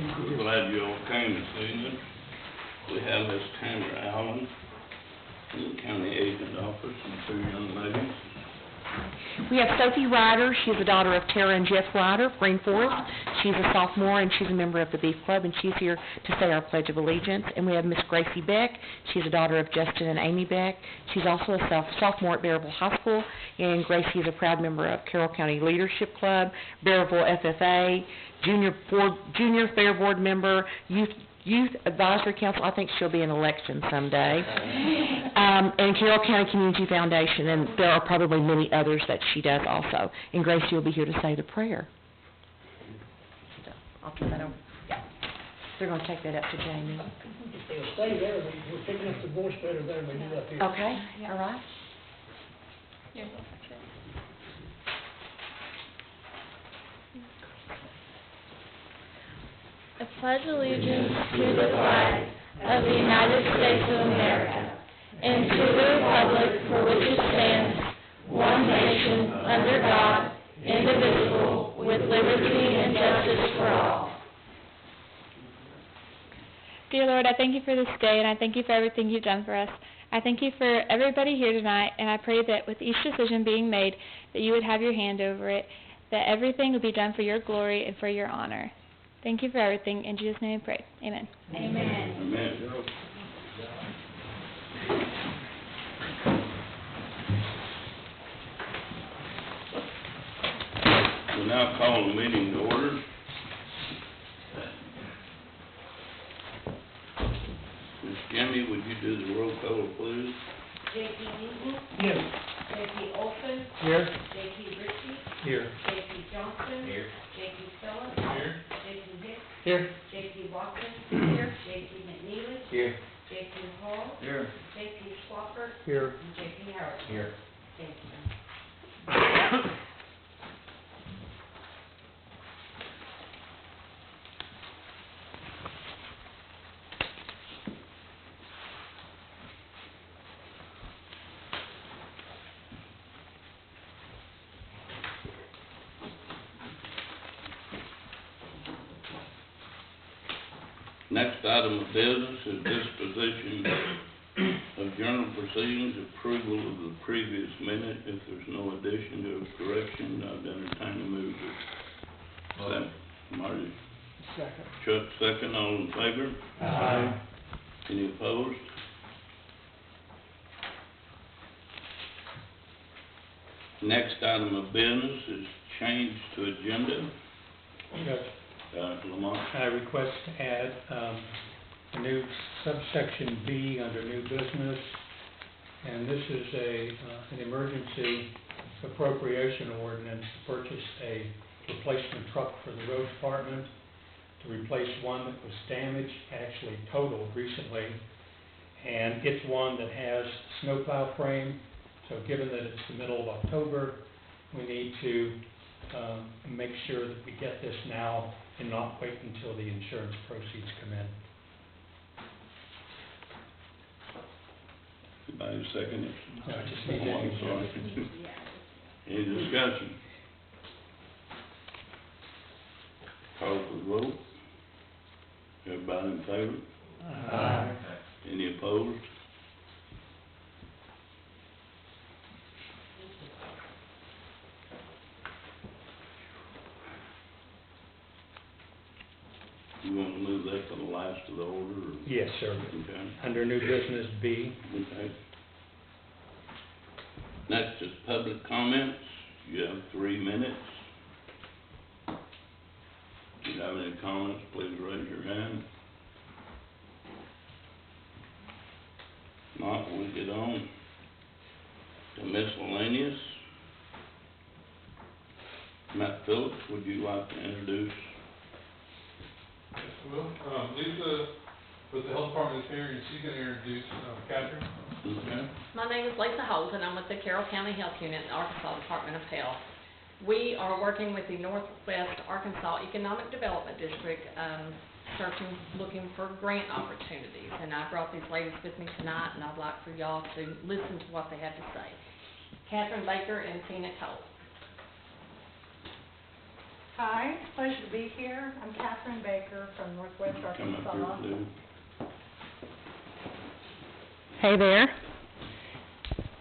I'm glad you all came this evening. We have Miss Tamara Allen from the county agent office and two young ladies. We have Sophie Ryder. She's the daughter of Tara and Jeff Ryder of Green Forest. She's a sophomore, and she's a member of the Beef Club, and she's here to say our Pledge of Allegiance. And we have Miss Gracie Beck. She's a daughter of Justin and Amy Beck. She's also a sophomore at Bearville High School, and Gracie is a proud member of Carroll County Leadership Club, Bearville FFA, Junior Fair Board member, Youth Advisory Council. I think she'll be in election someday. And Carroll County Community Foundation, and there are probably many others that she does also. And Gracie will be here to say the prayer. So I'll turn that over. Yeah. They're going to take that up to Jamie. If they'll stay there, we're picking up the voice better there than we do up here. Okay, all right. I pledge allegiance to the flag of the United States of America and to the republic for which it stands, one nation, under God, indivisible, with liberty and justice for all. Dear Lord, I thank you for this day, and I thank you for everything you've done for us. I thank you for everybody here tonight, and I pray that with each decision being made, that you would have your hand over it, that everything would be done for your glory and for your honor. Thank you for everything. In Jesus' name we pray. Amen. Amen. Amen. We now call the meeting to order. Ms. Jimmy, would you do the roll call, please? J.P. Newton. Yes. J.P. Olson. Here. J.P. Ritchie. Here. J.P. Johnson. Here. J.P. Phillips. Here. J.P. Hicks. Here. J.P. Watson. Here. J.P. McNeely. Here. J.P. Hall. Here. J.P. Swafford. Here. And J.P. Howard. Here. Thank you. Next item of business is disposition of journal proceedings, approval of the previous minute. If there's no addition or correction, I'd entertain a move. Marty. Second. Chuck, second. All in favor? Aye. Any opposed? Next item of business is change to agenda. Yes. Lamont. I request to add a new subsection B under new business, and this is an emergency appropriation ordinance to purchase a replacement truck for the road department to replace one that was damaged, actually totaled recently, and it's one that has snowplow frame. So given that it's the middle of October, we need to make sure that we get this now and not wait until the insurance proceeds come in. Anybody second it? No, I just need Oh, I'm sorry. Any discussion? Call for the vote. Everybody in favor? Aye. Any opposed? You want to move that to the last of the order? Or? Yes, sir. Okay. Under new business B. Okay. Next is public comments. You have 3 minutes. If you have any comments, please raise your hand. Not, we'll get on to miscellaneous. Matt Phillips, would you like to introduce? Yes, well, Lisa with the health department is here, and she's going to introduce Catherine. Okay. My name is Lisa Holt, and I'm with the Carroll County Health Unit in the Arkansas Department of Health. We are working with the Northwest Arkansas Economic Development District, looking for grant opportunities. And I brought these ladies with me tonight, and I'd like for y'all to listen to what they have to say. Catherine Baker and Tina Cole. Hi, pleasure to be here. I'm Catherine Baker from Northwest Come up Arkansas. here, Lou. Hey there.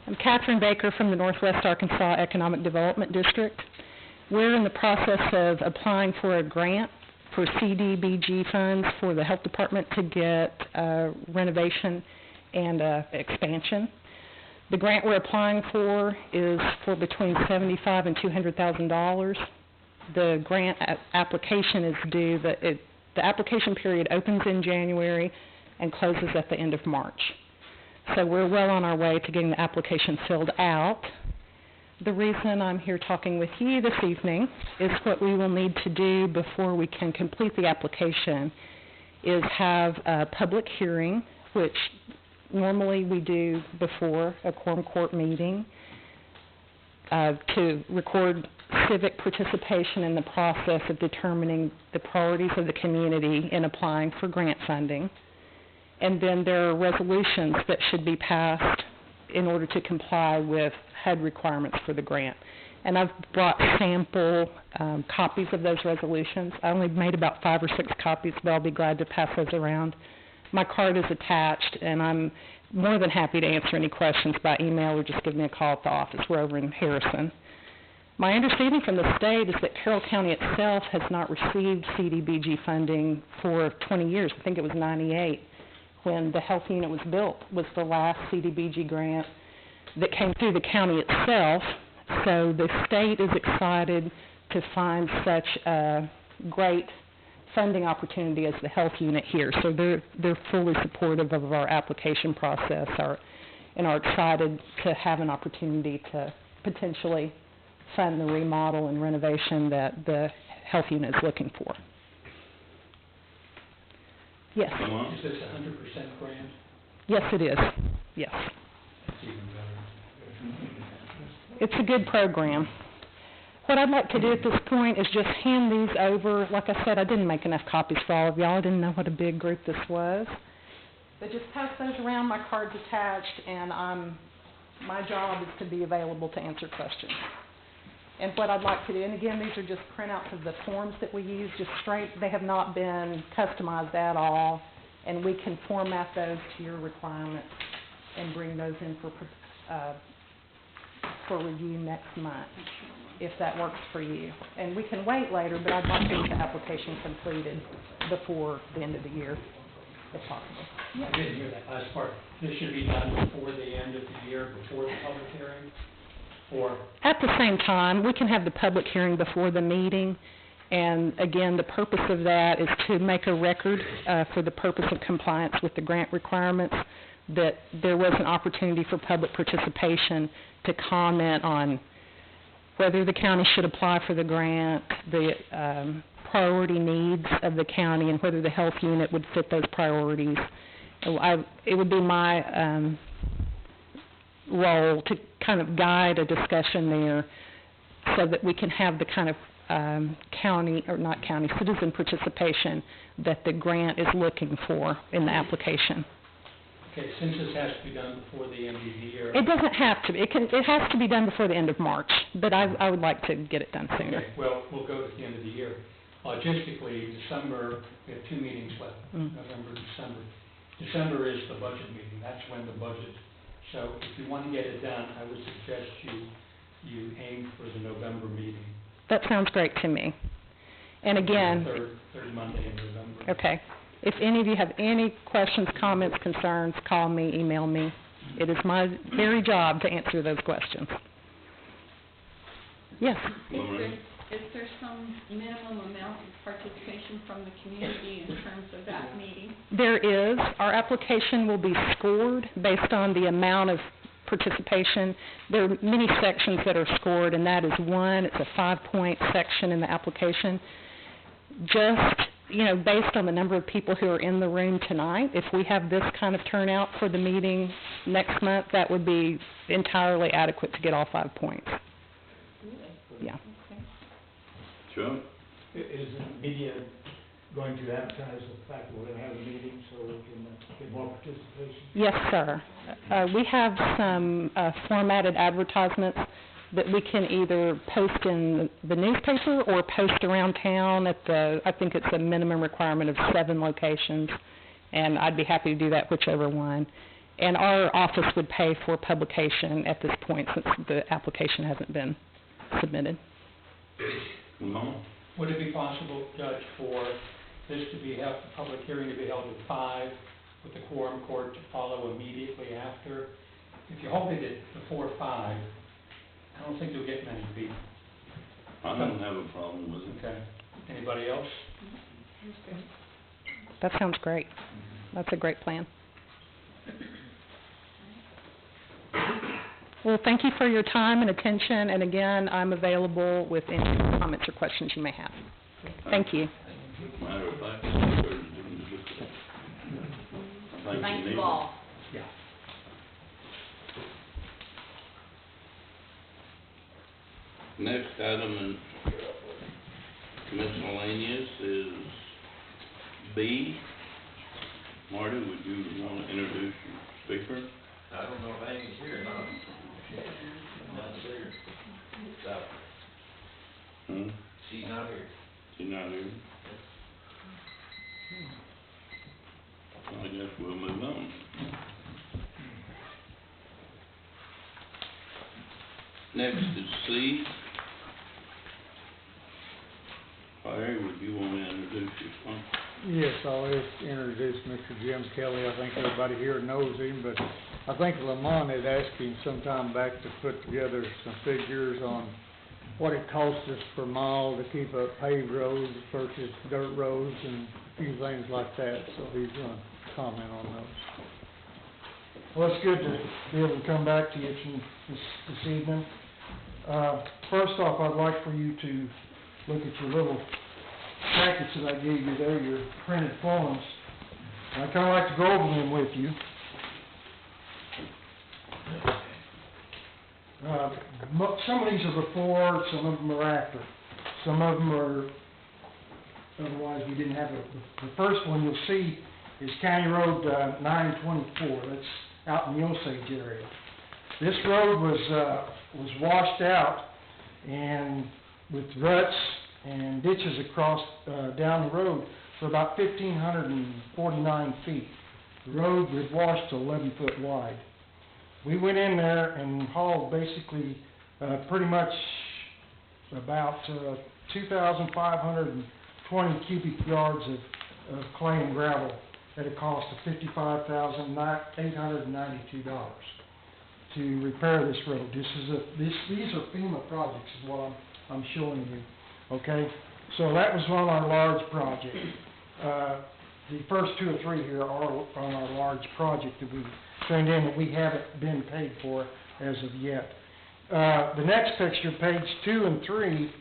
I'm Catherine Baker from the Northwest Arkansas Economic Development District. We're in the process of applying for a grant for CDBG funds for the health department to get renovation and expansion. The grant we're applying for is for between $75,000 and $200,000. The grant application is due, the application period opens in January and closes at the end of March. So we're well on our way to getting the application filled out. The reason I'm here talking with you this evening is what we will need to do before we can complete the application is have a public hearing, which normally we do before a Quorum Court meeting, to record civic participation in the process of determining the priorities of the community in applying for grant funding. And then there are resolutions that should be passed in order to comply with HUD requirements for the grant. And I've brought sample copies of those resolutions. I only made about 5 or 6 copies, but I'll be glad to pass those around. My card is attached, and I'm more than happy to answer any questions by email or just give me a call at the office. We're over in Harrison. My understanding from the state is that Carroll County itself has not received CDBG funding for 20 years. I think it was 98 when the health unit was built, was the last CDBG grant that came through the county itself. So the state is excited to find such a great funding opportunity as the health unit here. So they're fully supportive of our application process and are excited to have an opportunity to potentially fund the remodel and renovation that the health unit is looking for. Yes. Come on. Is this 100% grant? Yes, it is. Yes. That's even better. It's a good program. What I'd like to do at this point is just hand these over. Like I said, I didn't make enough copies for all of y'all. I didn't know what a big group this was. But just pass those around. My card's attached, and my job is to be available to answer questions. And what I'd like to do, and again, these are just printouts of the forms that we use, just straight. They have not been customized at all, and we can format those to your requirements and bring those in for review next month, if that works for you. And we can wait later, but I'd like to get the application completed before the end of the year, if possible. I didn't hear that last part. This should be done before the end of the year, before the public hearing? Or at the same time, we can have the public hearing before the meeting, and again, the purpose of that is to make a record for the purpose of compliance with the grant requirements, that there was an opportunity for public participation to comment on whether the county should apply for the grant, the priority needs of the county, and whether the health unit would fit those priorities. It would be my role to kind of guide a discussion there so that we can have the kind of citizen participation that the grant is looking for in the application. okay, since this has to be done before the end of the year. It doesn't have to be. It has to be done before the end of March, but I would like to get it done sooner. Okay, well, we'll go to the end of the year. Logistically, December, we have 2 meetings left, November, December. December is the budget meeting. That's when the budget. So if you want to get it done, I would suggest you aim for the November meeting. That sounds great to me. And again, Third Monday in November. okay. If any of you have any questions, comments, concerns, call me, email me. It is my very job to answer those questions. Yes? Is there some minimum amount of participation from the community in terms of that meeting? There is. Our application will be scored based on the amount of participation. There are many sections that are scored, and that is one. It's a 5-point section in the application. Just, based on the number of people who are in the room tonight, if we have this kind of turnout for the meeting next month, that would be entirely adequate to get all 5 points. Yeah. Sure. Is the media going to advertise the fact that we're going to have a meeting so we can get more participation? Yes, sir. We have some formatted advertisements that we can either post in the newspaper or post around town at I think it's a minimum requirement of 7 locations, and I'd be happy to do that, whichever one. And our office would pay for publication at this point since the application hasn't been submitted. Would it be possible, Judge, for this to be held, the public hearing to be held at 5, with the quorum court to follow immediately after? If you hold it before 5, I don't think you'll get many people. I don't have a problem with it. Okay. Anybody else? That sounds great. That's a great plan. Well, thank you for your time and attention, and again, I'm available with any comments or questions you may have. Thank you. Matter of fact, Thank you all. Yeah. Next item in miscellaneous is B. Marty, would you want to introduce your speaker? I don't know if Amy's here or not. Not here. So, she's not here. She's not here? I guess we'll move on. Next is C. Larry, would you want to introduce yourself? Yes, I'll introduce Mr. Jim Kelly. I think everybody here knows him, but I think Lamont had asked him some time back to put together some figures on what it costs us per mile to keep up paved roads versus dirt roads and a few things like that, so he's going to comment on those. Well, it's good to be able to come back to you this evening. First off, I'd like for you to look at your little packets that I gave you there, your printed forms. And I'd kind of like to go over them with you. Some of these are before, some of them are after. Some of them are, otherwise we didn't have it. The first one you'll see is County Road 924. That's out in the Osage area. This road was washed out and with ruts and ditches across down the road for about 1,549 feet. The road was washed to 11 foot wide. We went in there and hauled basically pretty much about 2,520 cubic yards of clay and gravel at a cost of $55,892 to repair this road. These are FEMA projects is what I'm showing you. Okay, so that was on our large project. The first 2 or 3 here are on our large project that we turned in that we haven't been paid for as of yet. The next picture, page 2 and 3,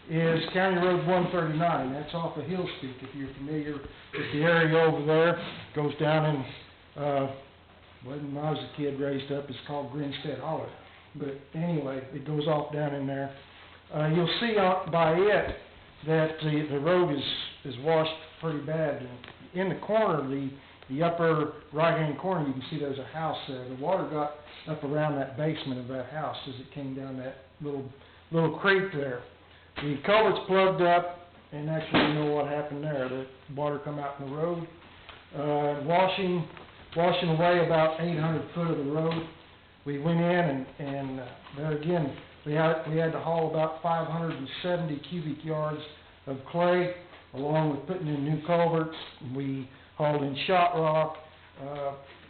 is County Road 139. That's off of Hillspeak, if you're familiar with the area over there. It goes down in, when I was a kid raised up, it's called Grinstead Hollow. But anyway, it goes off down in there. You'll see by it that the road is washed pretty bad. In the corner, the upper right-hand corner, you can see there's a house there. The water got up around that basement of that house as it came down that little creek there. The culvert's plugged up, and actually you know what happened there. The water come out in the road, washing away about 800 foot of the road. We went in and there again, we had to haul about 570 cubic yards of clay, along with putting in new culverts. We hauled in shot rock.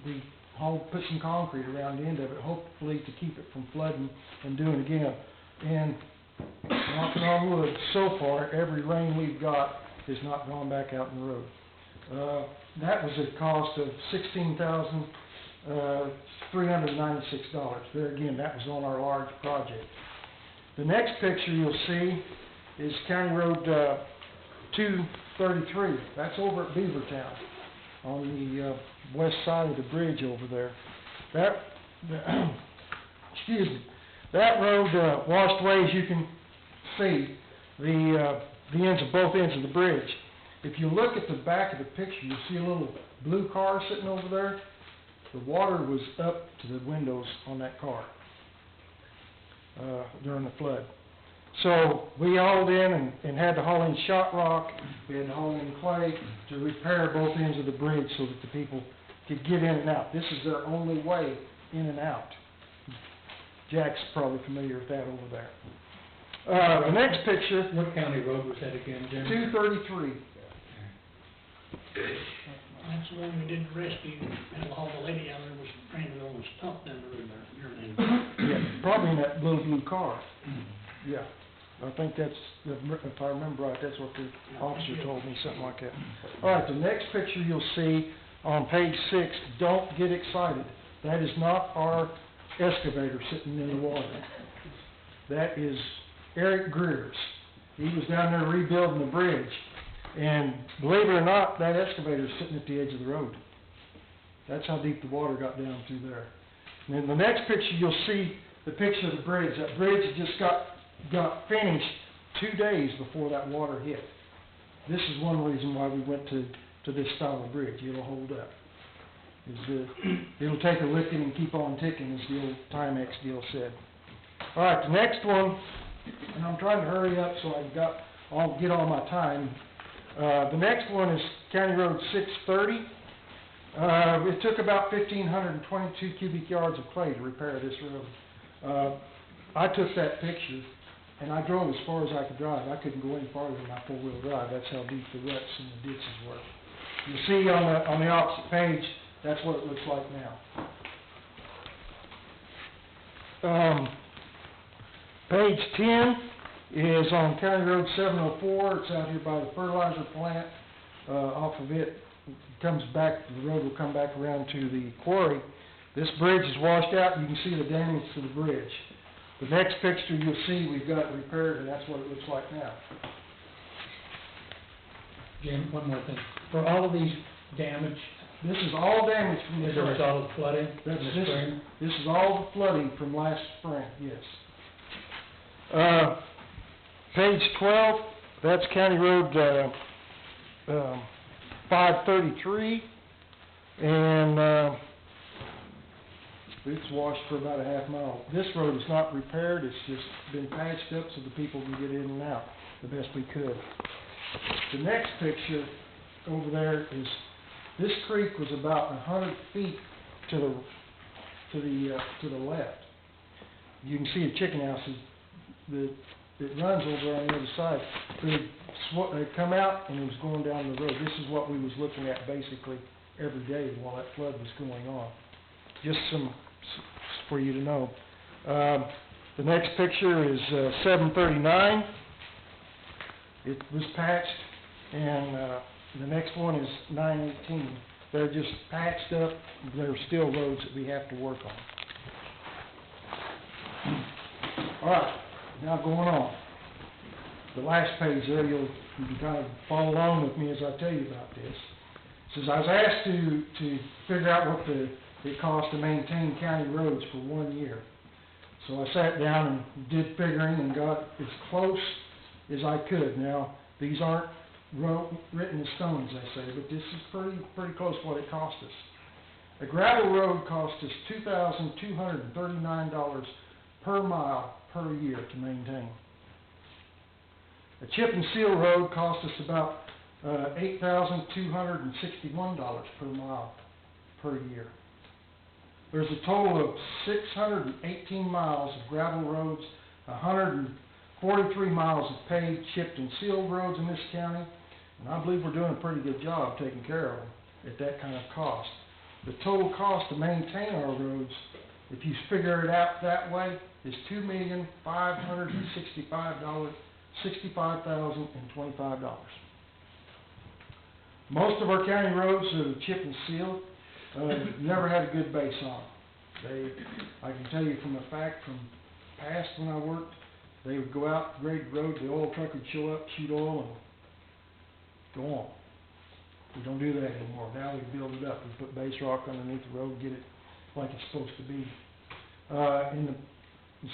We put some concrete around the end of it, hopefully to keep it from flooding and doing it again. And knocking on wood, so far, every rain we've got has not gone back out in the road. That was a cost of $16,396. There again, that was on our large project. The next picture you'll see is County Road 233. That's over at Beavertown on the west side of the bridge over there. Excuse me. That road washed away, as you can see, the ends of both ends of the bridge. If you look at the back of the picture, you see a little blue car sitting over there. The water was up to the windows on that car. during the flood. So we hauled in and had to haul in shot rock, we had to haul in clay to repair both ends of the bridge so that the people could get in and out. This is their only way in and out. Jack's probably familiar with that over there. The next picture, What county road was that again, Jim? 233. That's the one we did the rescue, and the lady out there was stranded on the stump down the river, your name. Yeah, probably in that little blue car. Yeah, I think that's, if I remember right, that's what the officer told me, something like that. All right, the next picture you'll see on page 6, don't get excited. That is not our excavator sitting in the water. That is Eric Greer's. He was down there rebuilding the bridge. And believe it or not, that excavator is sitting at the edge of the road. That's how deep the water got down through there. And in the next picture, you'll see the picture of the bridge. That bridge just got finished 2 days before that water hit. This is one reason why we went to this style of bridge. It'll hold up. It'll take a licking and keep on ticking, as the old Timex deal said. All right, the next one, and I'm trying to hurry up so I'll get all my time. The next one is County Road 630. It took about 1,522 cubic yards of clay to repair this road. I took that picture, and I drove as far as I could drive. I couldn't go any farther than my four-wheel drive. That's how deep the ruts and the ditches were. You see on the opposite page, that's what it looks like now. Page 10 is on County Road 704. It's out here by the fertilizer plant. Off of it, comes back, the road will come back around to the quarry. This bridge is washed out, and you can see the damage to the bridge. The next picture you'll see, we've got it repaired, and that's what it looks like now. Jim, one more thing. For all of these damage, This is all damage from the as a result of flooding in the spring? This is all the flooding from last spring, yes. Page 12, that's County Road 533, and it's washed for about a half mile. This road is not repaired, it's just been patched up so the people can get in and out the best we could. The next picture over there is, this creek was about 100 feet to the left. You can see the chicken houses that runs over on the other side. They'd come out and it was going down the road. This is what we was looking at basically every day while that flood was going on. Just some for you to know. The next picture is 739. It was patched, and the next one is 918. They're just patched up. There are still roads that we have to work on. All right, now going on. The last page there, you can kind of follow along with me as I tell you about this. It says, I was asked to figure out what it costs to maintain county roads for 1 year. So I sat down and did figuring and got as close as I could. Now, these aren't written in stone, as they say, but this is pretty close to what it cost us. A gravel road cost us $2,239 per mile per year to maintain. A chip and seal road cost us about $8,261 per mile per year. There's a total of 618 miles of gravel roads, 143 miles of paved, chipped, and sealed roads in this county, and I believe we're doing a pretty good job taking care of them at that kind of cost. The total cost to maintain our roads, if you figure it out that way, is $2,565,025. Most of our county roads are chipped and sealed. Never had a good base on them. I can tell you from a fact from past when I worked, they would go out, grade the road, the oil truck would show up, shoot oil, and go on. We don't do that anymore. Now we build it up. We put base rock underneath the road, get it like it's supposed to be.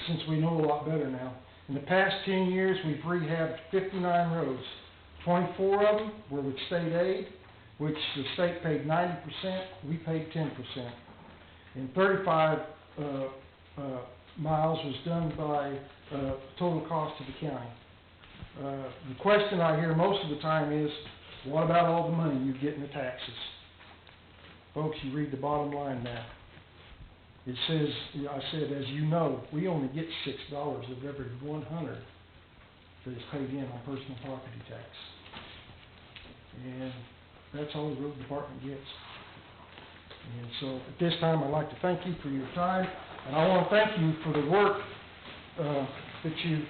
Since we know a lot better now, in the past 10 years, we've rehabbed 59 roads. 24 of them were with state aid, which the state paid 90%, we paid 10%. And 35 miles was done by, total cost to the county. The question I hear most of the time is, what about all the money you get in the taxes? Folks, you read the bottom line now. It says, I said, as you know, we only get $6 of every 100 that is paid in on personal property tax. And that's all the road department gets. And so at this time, I'd like to thank you for your time, and I want to thank you for the work that you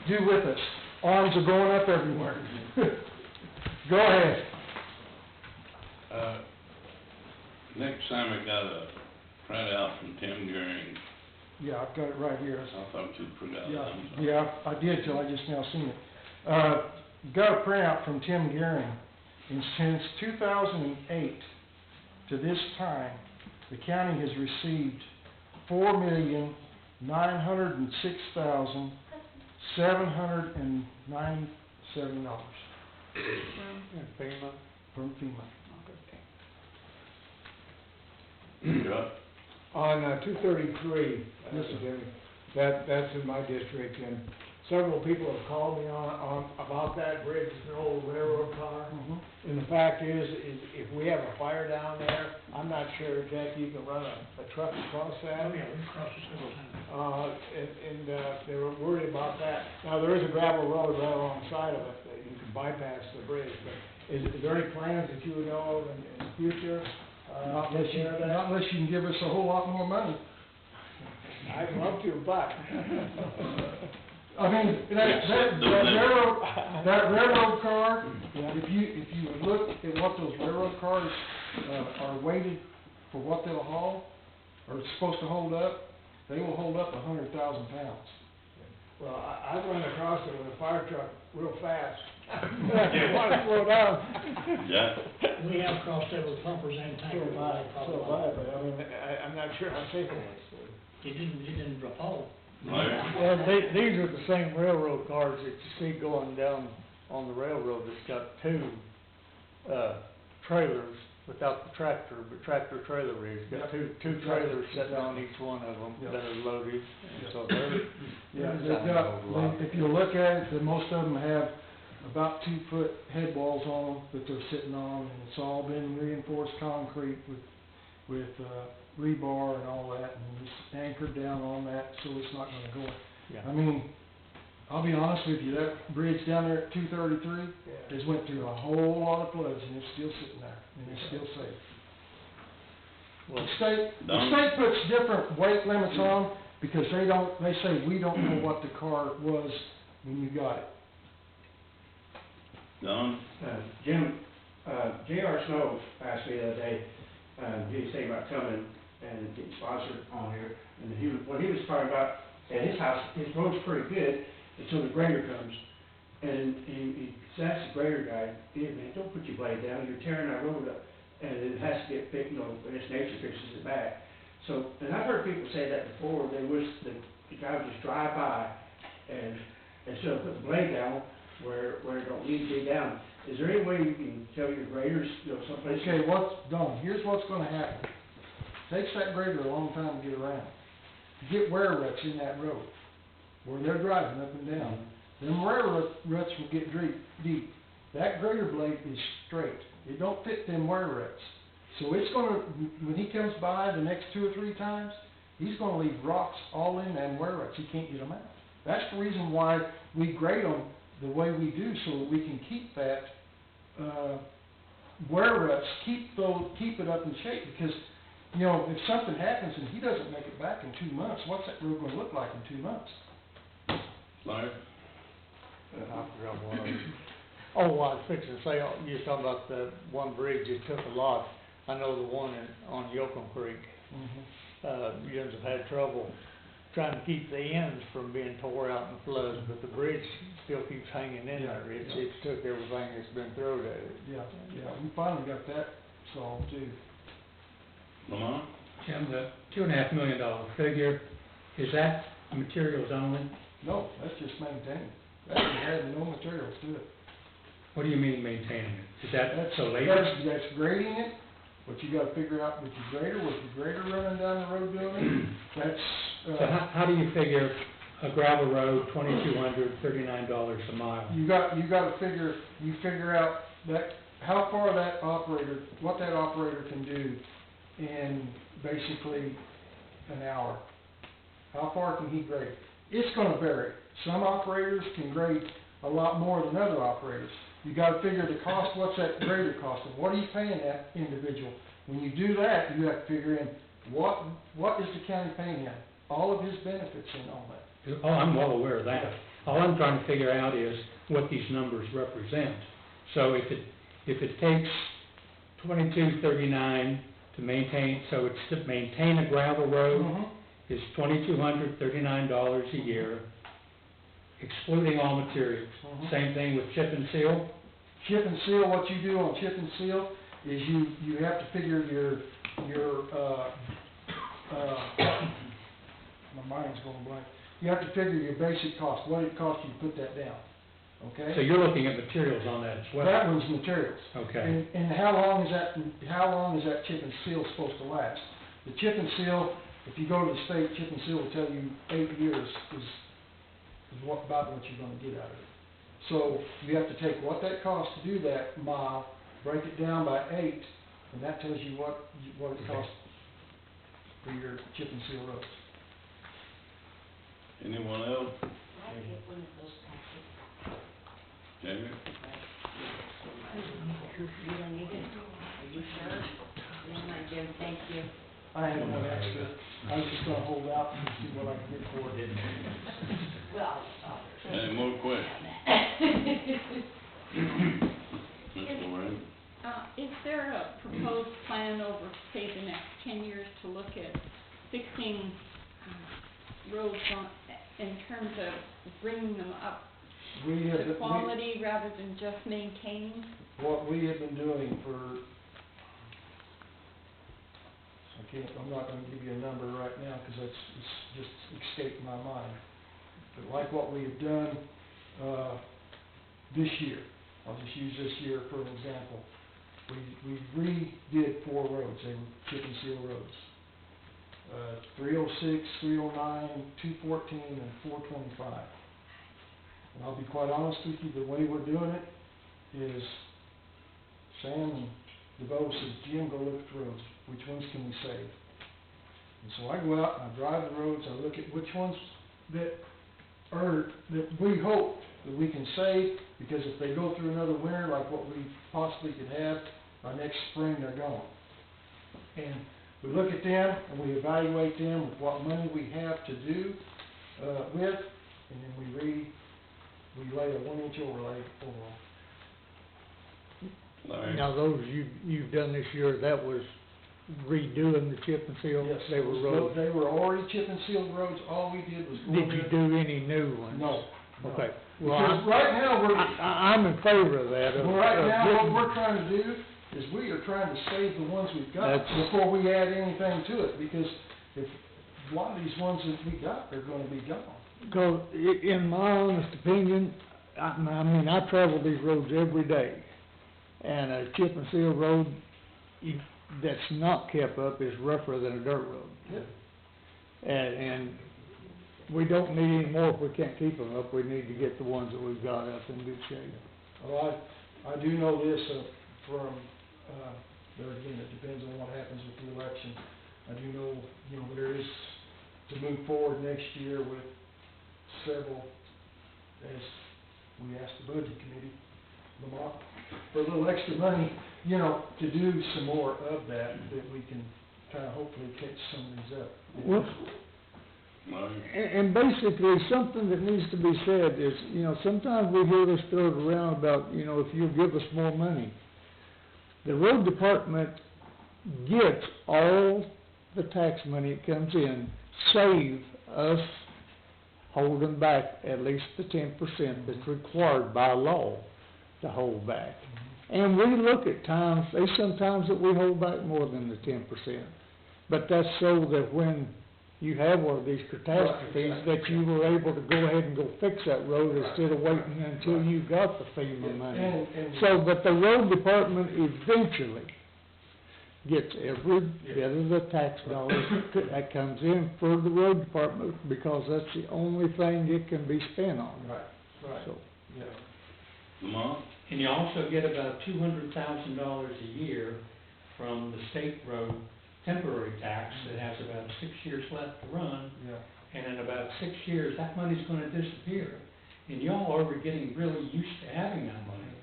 do with us. Arms are going up everywhere. Go ahead. Next time I got a printout from Tim Goering. Yeah, I've got it right here. I thought you'd forgot Yeah, it. yeah, I did till I just now seen it. Got a printout from Tim Goering, and since 2008 to this time, the county has received $4,906,797 FEMA? from FEMA. Yeah. On 233, Yes, sir. Jimmy, that's in my district, and several people have called me on about that bridge, the old railroad car. Mhm. And the fact is, if we have a fire down there, I'm not sure, Jack, you can run a truck across that. Oh, yeah, we crossed it several times. And they were worried about that. Now, there is a gravel road right alongside of it that you can bypass the bridge, but is there any plans that you would know of in the future? Not unless take care of that? not unless you can give us a whole lot more money. I'd love to, but. I mean, that railroad car, if you would look at what those railroad cars, are weighted for what they'll haul, or supposed to hold up, they will hold up 100,000 pounds. Well, I've run across it with a fire truck real fast. I didn't want to slow down. Yeah. We have crossed it with pumpers and So tankers. have I, but I mean, I'm not sure how safe it is. It didn't repel. Well, these are the same railroad cars that you see going down on the railroad that's got two, trailers without the tractor, but tractor trailer is. Got two trailers sitting on each one of them that are loaded, and so they're. If you look at it, then most of them have about 2-foot head walls on them that they're sitting on, and it's all been reinforced concrete with rebar and all that, and it's anchored down on that, so it's not gonna go. Yeah. I mean, I'll be honest with you, that bridge down there at 233 has went through a whole lot of floods, and it's still sitting there, and it's still safe. The state puts different weight limits on, because they say we don't know what the car was when you got it. Don? Jim, J.R. Snow asked me the other day, he was saying about coming and getting sponsored on here, and what he was talking about, at his house, his road's pretty good until the grader comes, and he asked the grader guy, "Hey, man, don't put your blade down, you're tearing our road up, and it has to get fixed, it's nature fixes it back." So, and I've heard people say that before, they wish the guy would just drive by and instead of putting the blade down where it don't need to be down. Is there any way you can tell your graders, someplace? Okay, here's what's gonna happen. Takes that grader a long time to get around. You get wear ruts in that road, where they're driving up and down. Them wear ruts will get deep. That grader blade is straight. It don't fit them wear ruts. So it's gonna, when he comes by the next 2 or 3 times, he's gonna leave rocks all in them wear ruts. He can't get them out. That's the reason why we grade them the way we do, so that we can keep that, wear ruts, keep it up in shape, because, if something happens and he doesn't make it back in 2 months, what's that road gonna look like in 2 months? Larry? I forgot one of them. Oh, well, I was fixing to say, you were talking about the one bridge that took a lot. I know the one on Yoakum Creek. You guys have had trouble trying to keep the ends from being tore out in floods, but the bridge still keeps hanging in there. It's took everything that's been thrown at it. Yeah, we finally got that solved too. Lamont? Jim, the $2.5 million figure, is that materials only? No, that's just maintaining. That had no materials to it. What do you mean maintaining it? Is that so labor? That's grading it, But you gotta figure out with your grader running down the road doing it, that's, So how do you figure a gravel road, $2,239 a mile? you gotta figure out that, how far that operator, what that operator can do in basically an hour. How far can he grade? It's gonna vary. Some operators can grade a lot more than other operators. You gotta figure the cost, what's that grader costing? What are you paying that individual? When you do that, you have to figure in, what is the county paying him? All of his benefits and all that. Oh, I'm well aware of that. All I'm trying to figure out is what these numbers represent. So if it takes $22.39 to maintain, so it's to maintain a gravel road is $2,239 a year, excluding all materials. Same thing with chip and seal? Chip and seal, what you do on chip and seal is you have to figure your my mind's going blank. You have to figure your basic cost, what it costs you to put that down, okay? So you're looking at materials on that as well? That one's materials. Okay. And how long is that chip and seal supposed to last? The chip and seal, if you go to the state, chip and seal will tell you 8 years is about what you're gonna get out of it. So you have to take what that costs to do that mile, break it down by 8, and that tells you what it costs for your chip and seal roads. Anyone else? I get one of those packets. Jamie? You don't need it? Are you sure? Never mind, Jim, thank you. I had one extra. I was just gonna hold out and see what I could get for it. Well, Any more questions? Mr. Moran? Is there a proposed plan over, say, the next 10 years to look at fixing roads in terms of bringing them up to quality rather than just maintaining? What we have been doing for, I'm not gonna give you a number right now, because it's just escaped my mind. But like what we have done, this year, I'll just use this year for an example. We redid 4 roads, they were chip and seal roads. 306, 309, 214, and 425. And I'll be quite honest with you, the way we're doing it is Sam and DeVoe says, Jim, go look at the roads. Which ones can we save? And so I go out and I drive the roads, I look at which ones that we hope that we can save, because if they go through another winter like what we possibly could have, by next spring they're gone. And we look at them and we evaluate them with what money we have to do with, and then we lay a 1-inch overlay over them. Now, those you've done this year, that was redoing the chip and seal? Yes, They were roads? They were already chip and sealed roads, all we did was. Did you do any new ones? No. Okay. Because right now, I'm in favor of that. Right now, what we're trying to do is we are trying to save the ones we've got before we add anything to it, because if a lot of these ones that we got are gonna be gone. Because in my honest opinion, I mean, I travel these roads every day, and a chip and seal road that's not kept up is rougher than a dirt road. Yeah. And we don't need any more if we can't keep them up. We need to get the ones that we've got up in good shape. Well, I do know this from, there again, it depends on what happens with the election. I do know, there is to move forward next year with several, as we asked the budget committee, Lamont, for a little extra money, to do some more of that we can kind of hopefully catch some of these up. Well, and basically, something that needs to be said is, sometimes we hear this thrown around about, if you'll give us more money. The road department gets all the tax money that comes in, save us holding back at least the 10% that's required by law to hold back. And we look at times, there's sometimes that we hold back more than the 10%. But that's so that when you have one of these catastrophes, that you were able to go ahead and go fix that road instead of waiting until you got the FEMA money. So, but the road department eventually gets every bit of the tax dollars that comes in for the road department, because that's the only thing it can be spent on. Right, right. So, Yeah. Lamont? And you also get about $200,000 a year from the state road temporary tax that has about 6 years left to run. Yeah. And in about 6 years, that money's gonna disappear. And y'all are getting really used to having that money.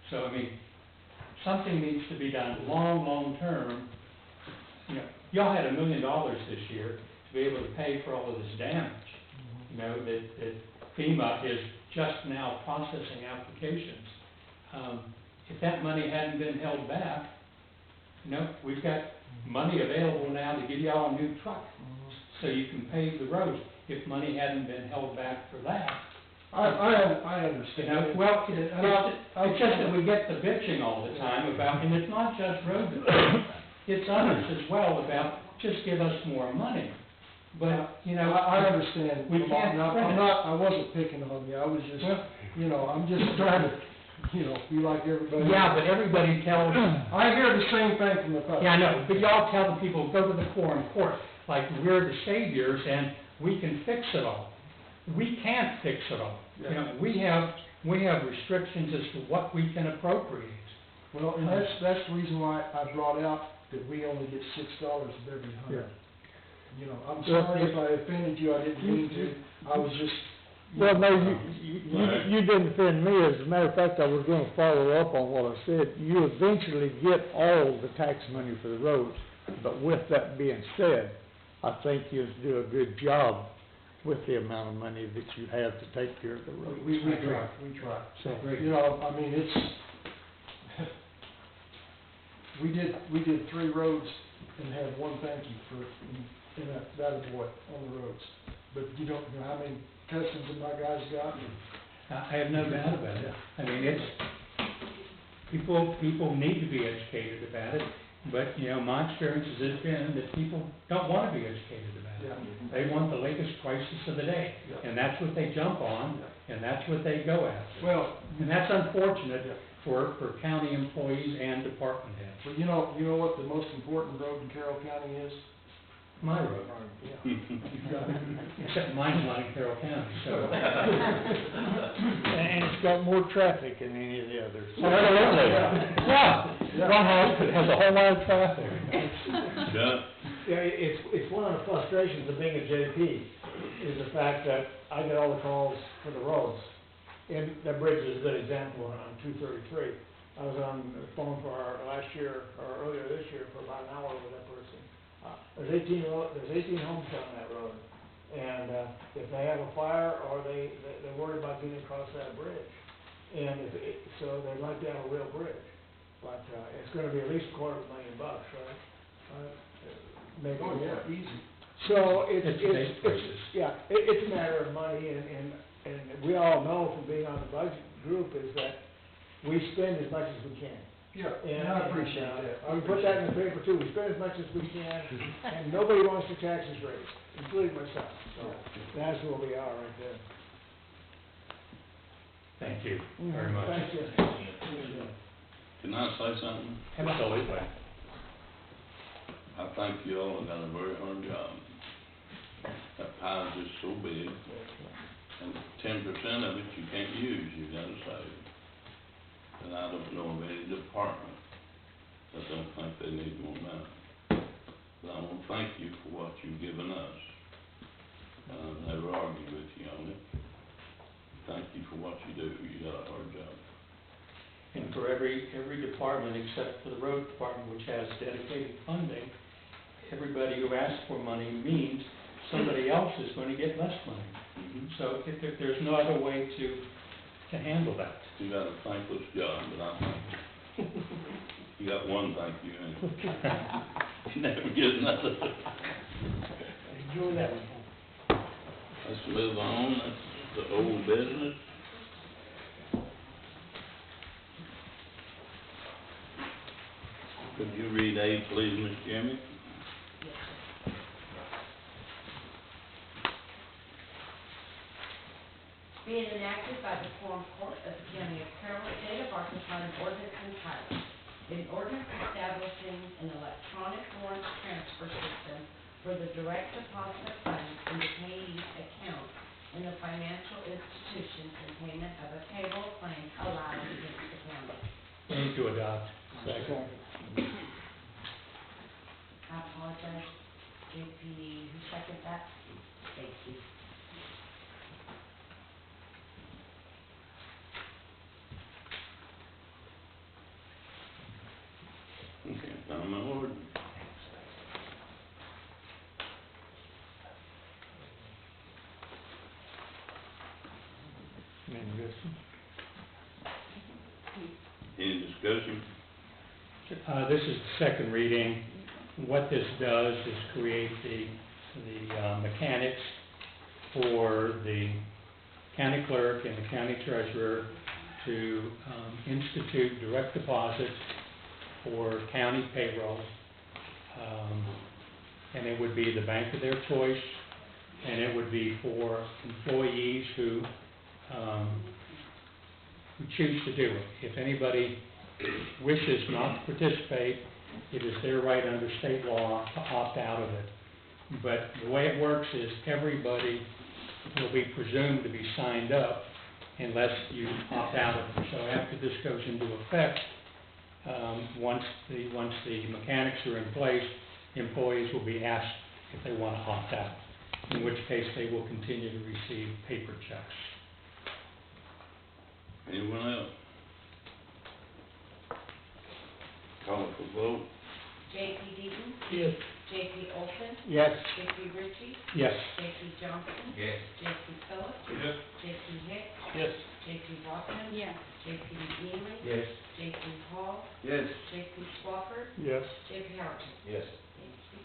So, I mean, something needs to be done long term. You know, y'all had $1 million this year to be able to pay for all of this damage. You know, that FEMA is just now processing applications. If that money hadn't been held back, you know, we've got money available now to give y'all a new truck, so you can pave the roads. If money hadn't been held back for that. I understand. You know, well, it's just that we get the bitching all the time about, and it's not just road department, it's others as well about, just give us more money. But, you know. I understand. We can't. I wasn't picking on you, I was just, you know, I'm just trying to, you know, be like everybody. Yeah, but everybody tells. I hear the same thing from the public. Yeah, I know, but y'all tell the people, go to the Quorum Court, like we're the saviors and we can fix it all. We can't fix it all. You know, we have restrictions as to what we can appropriate. Well, and that's the reason why I brought out that we only get $6 of every 100. You know, I'm sorry if I offended you, I didn't mean to, I was just. well, no, you didn't offend me. As a matter of fact, I was gonna follow up on what I said. You eventually get all the tax money for the roads, but with that being said, I think you do a good job with the amount of money that you have to take care of the roads. We try. So, You know, I mean, it's, we did 3 roads and had one thank you for, in that boy on the roads. But you don't know how many customs that my guys got. I have no doubt about it. I mean, it's, people need to be educated about it, but, you know, my experience has been that people don't want to be educated about it. They want the latest prices of the day, and that's what they jump on, and that's what they go after. Well, and that's unfortunate for county employees and department heads. But you know what the most important road in Carroll County is? My road. Except mine's not in Carroll County, so. and it's got more traffic than any of the others. Absolutely. Yeah. One house that has a whole lot of traffic. Yeah, it's one of the frustrations of being a JP, is the fact that I get all the calls for the roads. And that bridge is a good example on 233. I was on the phone for last year, or earlier this year, for about an hour with that person. There's 18 homes down that road. And if they have a fire, or they're worried about getting across that bridge. And so they'd like to have a real bridge. But it's gonna be at least $250,000, right? Make it work. Easy. So it's a matter of money, and we all know from being on the budget group is that we spend as much as we can. Yeah, and I appreciate that. We put that in the paper too, we spend as much as we can, and nobody wants their taxes raised, including myself, so that's where we are right there. Thank you very much. Thank you. Can I say something? Absolutely. I think you all have done a very hard job. That pie is just so big, and 10% of it you can't use, you gotta save. And I don't know of any department that don't think they need more money. But I want to thank you for what you've given us. I've never argued with you on it. Thank you for what you do, you got a hard job. And for every department except for the road department, which has dedicated funding, everybody who asks for money means somebody else is going to get less money. So if there's no other way to handle that. You got a thankless job, but I thank you. You got one thank you, and you never get another. Enjoy that one. Let's move on, that's the old business. Could you read A, please, Miss Jimmy? Being enacted by the Quorum Court of the County of Carroll, State of Arkansas, an ordinance entitled, an ordinance establishing an electronic for the direct deposit of funds into payee's account in the financial institutions and payment of a payroll claim allowed against the county. Move to adopt. Second. I apologize, JP, who seconded that? Thank you. Okay, found my ordinance. Any discussion? This is the second reading. What this does is create the mechanics for the county clerk and the county treasurer to institute direct deposits for county payroll. And it would be the bank of their choice, and it would be for employees who choose to do it. If anybody wishes not to participate, it is their right under state law to opt out of it. But the way it works is everybody will be presumed to be signed up unless you opt out of it. So after this goes into effect, once the mechanics are in place, employees will be asked if they want to opt out, in which case they will continue to receive paper checks. Anyone else? Call for vote. J.P. Deaton? Yes. J.P. Olson? Yes. J.P. Ritchie? Yes. J.P. Johnson? Yes. J.P. Phillips? Yes. J.P. Hicks? Yes. J.P. Rockman? Yes. J.P. Ely? Yes. J.P. Hall? Yes. J.P. Swafford? Yes. J.P. Howard? Yes. Thank you.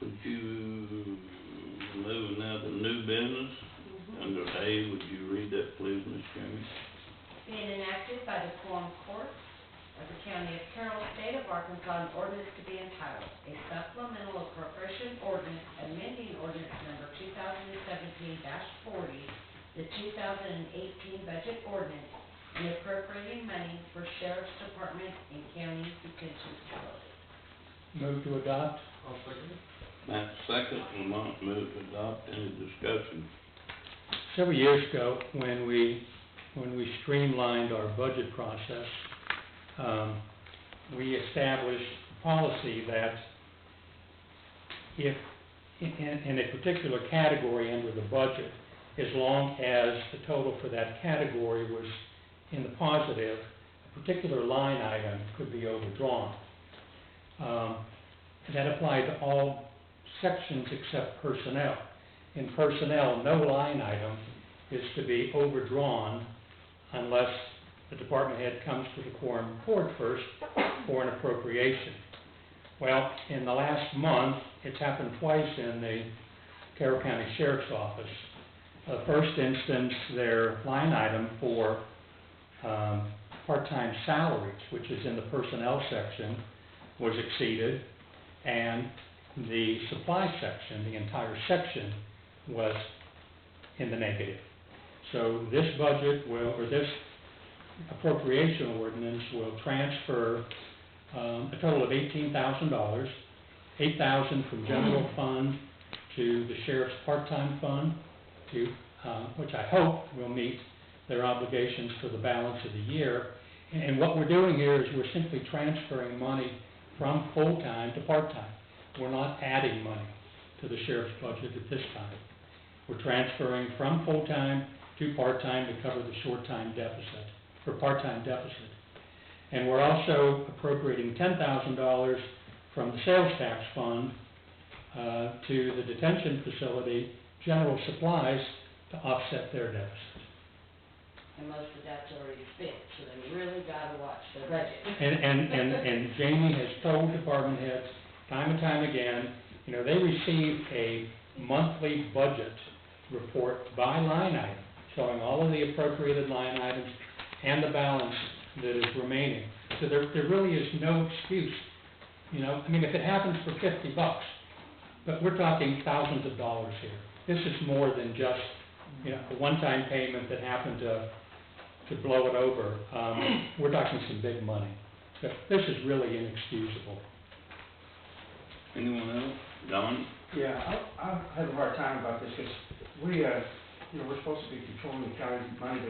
Would you move now to new business? Under A, would you read that please, Ms. Chairman? Being enacted by the Quorum Court of the County of Carroll, State of Arkansas, an ordinance to be entitled, a supplemental appropriation ordinance amending ordinance number 2017-40, the 2018 budget ordinance, and appropriating money for Sheriff's Department and County Detention Facility. Move to adopt. I'll second it. Matt second, Lamont move to adopt. Any discussion? Several years ago, when we streamlined our budget process, we established a policy that if in a particular category under the budget, as long as the total for that category was in the positive, a particular line item could be overdrawn. That applied to all sections except personnel. In personnel, no line item is to be overdrawn unless the department head comes to the Quorum Court first for an appropriation. Well, in the last month, it's happened twice in the Carroll County Sheriff's Office. First instance, their line item for part-time salaries, which is in the personnel section, was exceeded, and the supply section, the entire section, was in the negative. So this budget will, or this appropriation ordinance will transfer a total of $18,000, $8,000 from general fund to the sheriff's part-time fund, to which I hope will meet their obligations for the balance of the year. And what we're doing here is we're simply transferring money from full-time to part-time. We're not adding money to the sheriff's budget at this time. We're transferring from full-time to part-time to cover the short-time deficit, or part-time deficit. And we're also appropriating $10,000 from the sales tax fund to the detention facility general supplies to offset their deficit. And most of that's already spent, so they really gotta watch their budget. And Jamie has told department heads time and time again, they receive a monthly budget report by line item. showing all of the appropriated line items and the balance that is remaining. So there really is no excuse, you know, I mean, if it happens for $50, but we're talking thousands of dollars here. This is more than just, you know, a one-time payment that happened to blow it over. We're talking some big money. So this is really inexcusable. Anyone else? Don? Yeah, I have a hard time about this, because we, you know, we're supposed to be controlling the county's money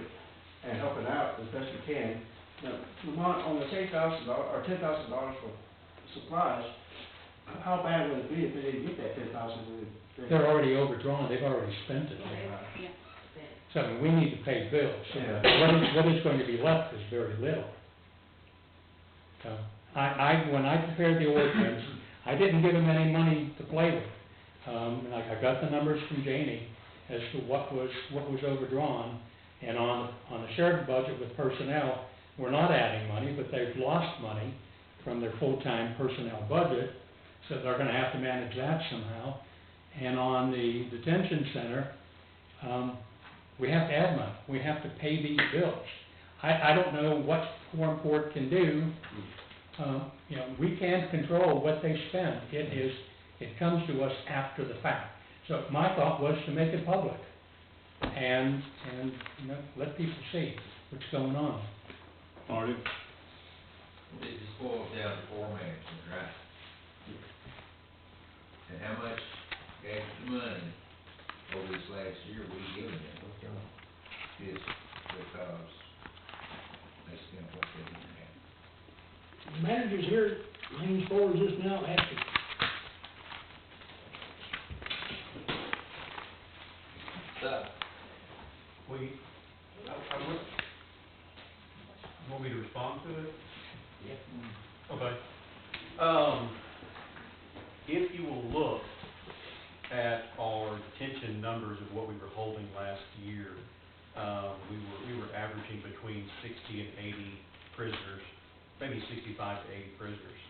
and helping out as best we can. Now, Lamont, on this $8,000 or $10,000 for supplies, how bad would it be if they didn't get that $10,000? They're already overdrawn, they've already spent it. So I mean, we need to pay bills. So what is going to be left is very little. So when I prepared the ordinance, I didn't give them any money to play with. And I got the numbers from Janie as to what was overdrawn. And on the sheriff's budget with personnel, we're not adding money, but they've lost money from their full-time personnel budget, so they're going to have to manage that somehow. And on the detention center, we have to add money. We have to pay these bills. I don't know what Quorum Court can do. You know, we can't control what they spend. It comes to us after the fact. So my thought was to make it public and you know, let people see what's going on. Marty? It just boils down to four management, right? And how much extra money over this last year we given them? Just because they spent what they didn't have. The managers here leans forward just now asking. Want me to respond to it? Yeah. Okay. If you will look at our detention numbers of what we were holding last year, we were averaging between 60 and 80 prisoners, maybe 65 to 80 prisoners.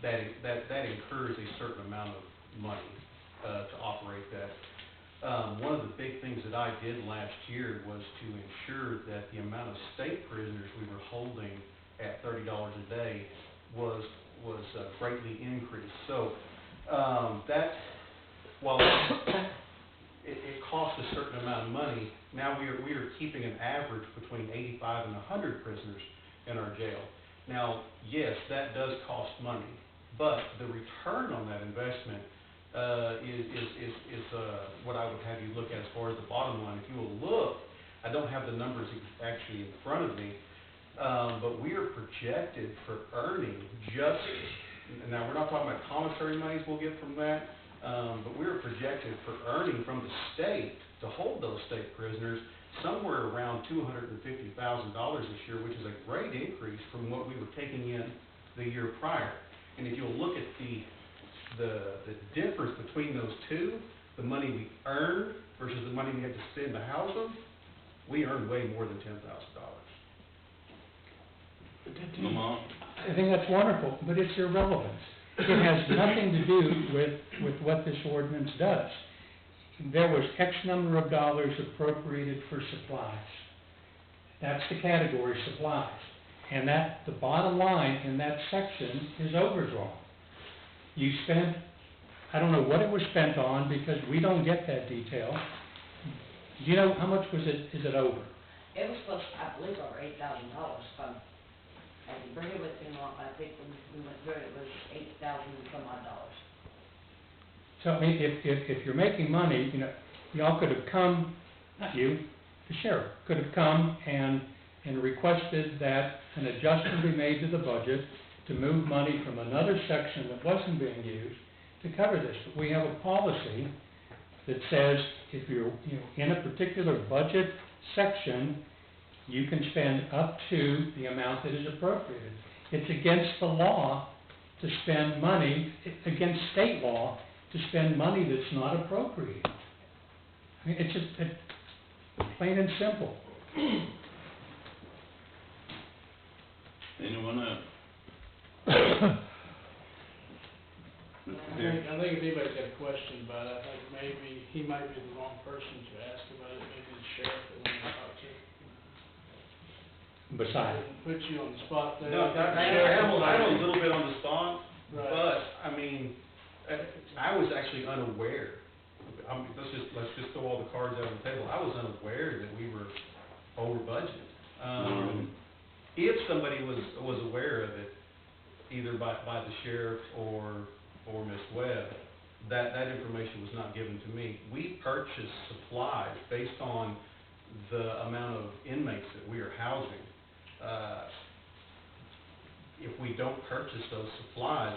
That incurs a certain amount of money to operate that. One of the big things that I did last year was to ensure that the amount of state prisoners we were holding at $30 a day was greatly increased. So that, while it costs a certain amount of money, now we are keeping an average between 85 and 100 prisoners in our jail. Now, yes, that does cost money, but the return on that investment is what I would have you look at as far as the bottom line. If you will look, I don't have the numbers actually in front of me, but we are projected for earning just, now we're not talking about commissary monies we'll get from that, but we're projected for earning from the state to hold those state prisoners somewhere around $250,000 this year, which is a great increase from what we were taking in the year prior. And if you'll look at the difference between those two, the money we earn versus the money we have to spend to house them, we earn way more than $10,000. I think that's wonderful, but it's irrelevant. It has nothing to do with what this ordinance does. There was X number of dollars appropriated for supplies. That's the category supplies. And the bottom line in that section is overdrawn. You spent, I don't know what it was spent on because we don't get that detail. Do you know how much is it over? It was supposed to, I believe, over $8,000 from, I didn't bring it with me, I think when we went through it, it was $8,000 and some odd dollars. So I mean, if you're making money, you know, y'all could have come, not you, the sheriff, could have come and requested that an adjustment be made to the budget to move money from another section that wasn't being used to cover this. But we have a policy that says if you're in a particular budget section, you can spend up to the amount that is appropriated. It's against the law to spend money, against state law, to spend money that's not appropriated. I mean, it's just plain and simple. Anyone else? I think if anybody's got a question about it, I think maybe he might be the wrong person to ask about it, maybe the sheriff that we can talk to. Besides, Put you on the spot there. No, I am a little bit on the spot, Right. but, I mean, I was actually unaware. Let's just throw all the cards out on the table. I was unaware that we were over budget. If somebody was aware of it, either by the sheriff or Ms. Webb, that information was not given to me. We purchased supplies based on the amount of inmates that we are housing. If we don't purchase those supplies,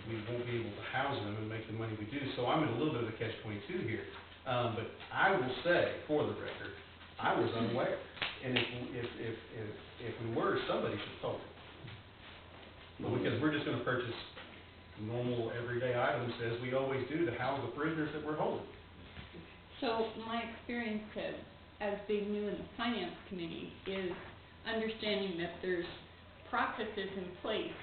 we won't be able to house them and make the money we do. So I'm in a little bit of a catch-22 here. But I will say, for the record, I was unaware. And if we were, somebody should have told me. Because we're just gonna purchase normal, everyday items as we always do to house the prisoners that we're holding. So my experience as being new in the finance committee is understanding that there's processes in place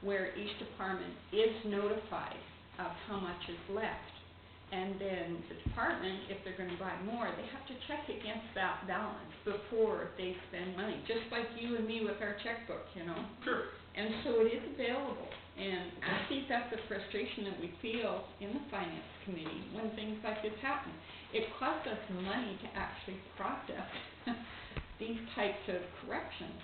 where each department is notified of how much is left. And then the department, if they're gonna buy more, they have to check against that balance before they spend money, just like you and me with our checkbook, you know? Sure. And so it is available, and I think that's the frustration that we feel in the finance committee when things like this happen. It costs us money to actually process these types of corrections.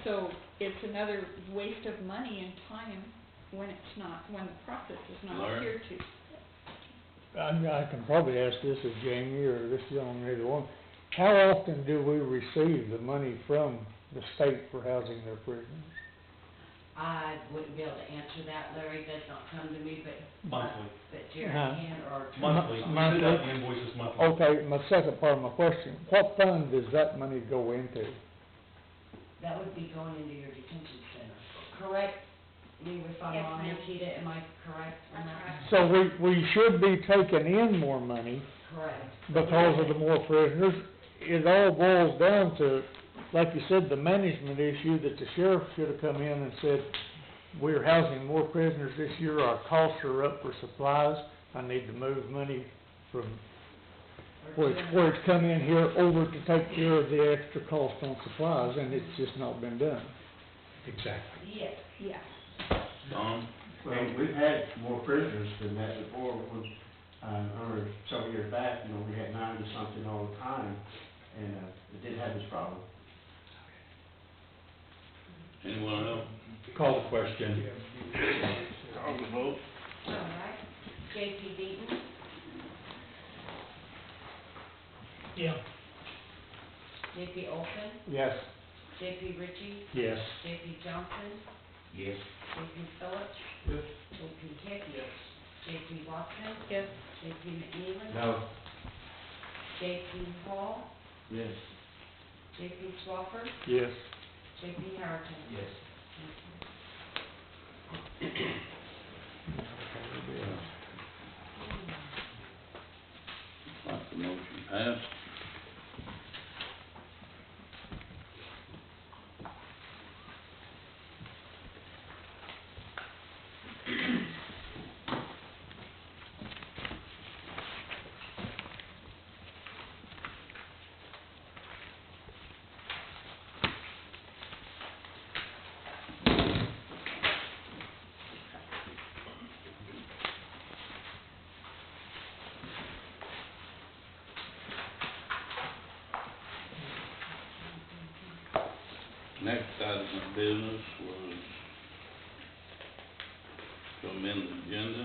So it's another waste of money and time when the process is not adhered to. I can probably ask this of Jamie or this young lady, one. How often do we receive the money from the state for housing their prisoners? I wouldn't be able to answer that, Larry, does not come to me, but. Monthly. But Jerry can, or. Monthly. We send out the invoices monthly. Okay, my second part of my question, what fund does that money go into? That would be going into your detention center, correct? Lee, if I'm Yes, wrong, ma'am. Nikita, am I correct on that? So we should be taking in more money Correct. because of the more prisoners. It all boils down to, like you said, the management issue that the sheriff should have come in and said, we're housing more prisoners this year, our costs are up for supplies, I need to move money from where it's come in here over to take care of the extra cost on supplies, and it's just not been done. exactly. Yes. Yeah. Tom? Well, we've had more prisoners than that before. Over several years back, we had 90-something all the time, and it did have this problem. Anyone else? Call the question. Call the vote. All right. J.P. Deaton, Yeah. J.P. Olson, Yes. J.P. Ritchie, Yes. J.P. Johnson, Yes. J.P. Phillips, Yes. J.P. Hicks, Yes. J.P. Watson, Yes. J.P. McNeely, No. J.P. Hall, Yes. J.P. Swafford, Yes. J.P. Harrison. Yes. Like the motion passed. Next item of business was to amend the agenda,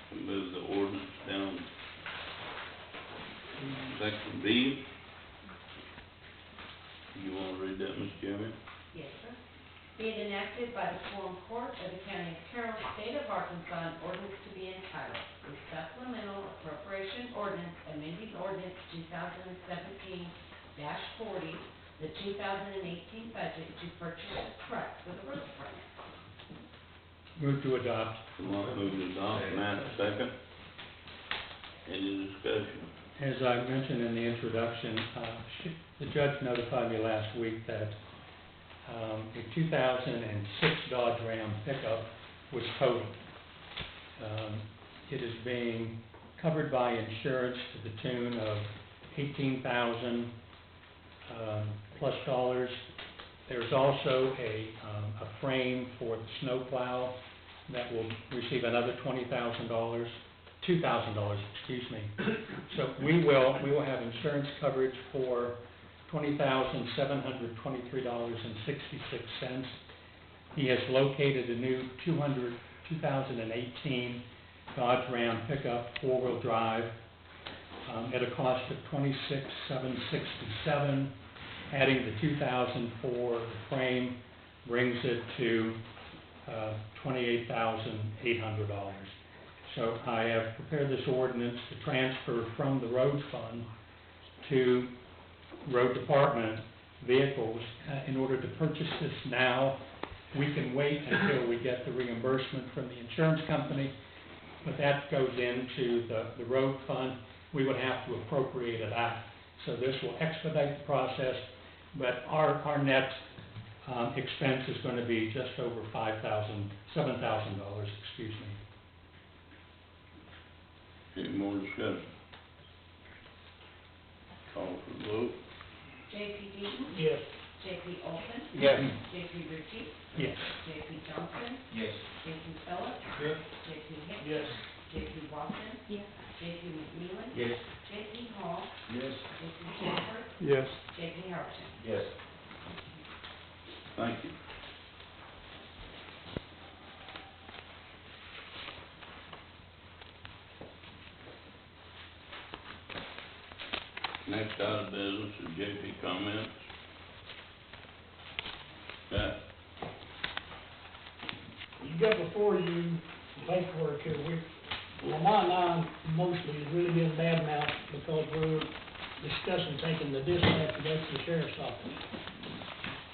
to move the ordinance down section B. You wanna read that, Ms. Chairman? Yes, sir. Be it enacted by the Quorum Court of the County of Carroll, State of Arkansas, an ordinance to be entitled, a supplemental appropriation ordinance amending ordinance 2017-40, the 2018 budget to purchase a truck for the road department. Move to adopt. Mark moved to adopt, Matt second. Any discussion? As I mentioned in the introduction, the judge notified me last week that a 2006 Dodge Ram pickup was totaled. It is being covered by insurance to the tune of $18,000 plus dollars. There's also a frame for the snowplow that will receive another $2,000, excuse me. So we will have insurance coverage for $20,723.66. He has located a new 2018 Dodge Ram pickup, four-wheel drive, at a cost of $26,767. Adding the 2000 for the frame brings it to $28,800. So I have prepared this ordinance to transfer from the road fund to road department vehicles. In order to purchase this now, we can wait until we get the reimbursement from the insurance company, but that goes into the road fund. We would have to appropriate it out. So this will expedite the process, but our net expense is going to be just over $7,000, excuse me. Any more discussion? Call for the vote. J.P. Deaton? Yes. J.P. Olson? Yes. J.P. Ritchie? Yes. J.P. Johnson? Yes. J.P. Phillips? Yes. J.P. Hicks? Yes. J.P. Watson? Yes. J.P. McMillan? Yes. J.P. Hall? Yes. J.P. Shepherd? Yes. J.P. Harrison? Yes. Thank you. Next item of business is JP comments. Scott? You got before you paperwork here, Lamont and I mostly has really been bad mouth because we're discussing taking the dispatch back to the sheriff's office.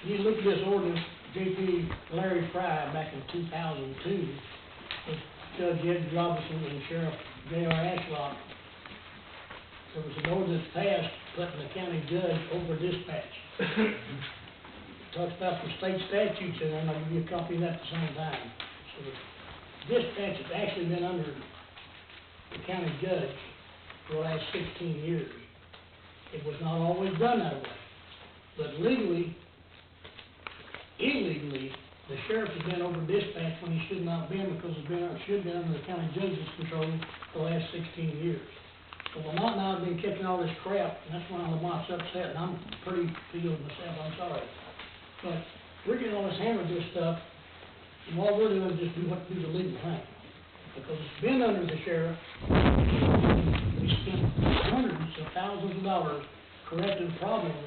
You look at this ordinance, J.P. Larry Fry back in 2002, with Judge Ed Robinson and Sheriff J.R. Ashlock. There was an ordinance passed putting the county judge over dispatch. Talks about some state statutes in there, and I'll give you a copy of that at the same time. So the dispatch has actually been under the county judge for the last 16 years. It was not always done that way. But illegally, the sheriff has been over dispatch when he should not been, because it should have been under the county judge's control for the last 16 years. So Lamont and I have been catching all this crap, and that's why Lamont's upset, and I'm pretty peeled myself, I'm sorry. But we're getting all this hammered this stuff, and all we're doing is just do the legal thing. Because it's been under the sheriff, we spent hundreds of thousands of dollars correcting problems,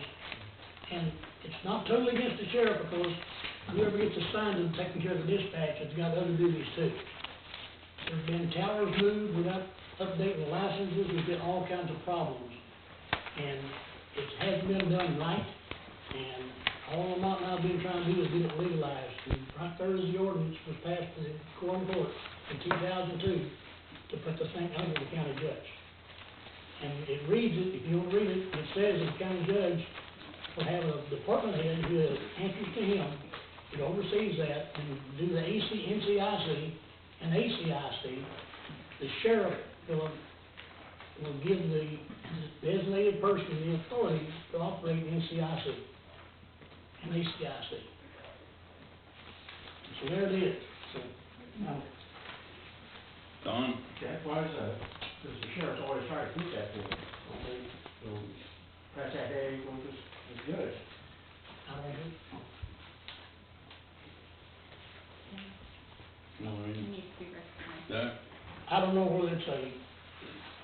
and it's not totally against the sheriff, because whoever gets assigned to taking care of the dispatch has got other duties too. There's been towers moved without updating the licenses, we get all kinds of problems. And it hasn't been done right, and all Lamont and I have been trying to do is get it legalized. And right there is the ordinance was passed in the Quorum Court in 2002 to put the thing under the county judge. And it reads it, if you want to read it, it says that the county judge will have a department head who answers to him, who oversees that, and do the NCIC and ACIC. The sheriff will give the designated person the authority to operate NCIC and ACIC. So there it is. So, Don? That was, because the sheriff's always trying to keep that thing. Okay, so, pass that day, go to the judge. I don't know. No, It needs to be recognized. That? I don't know whether it's a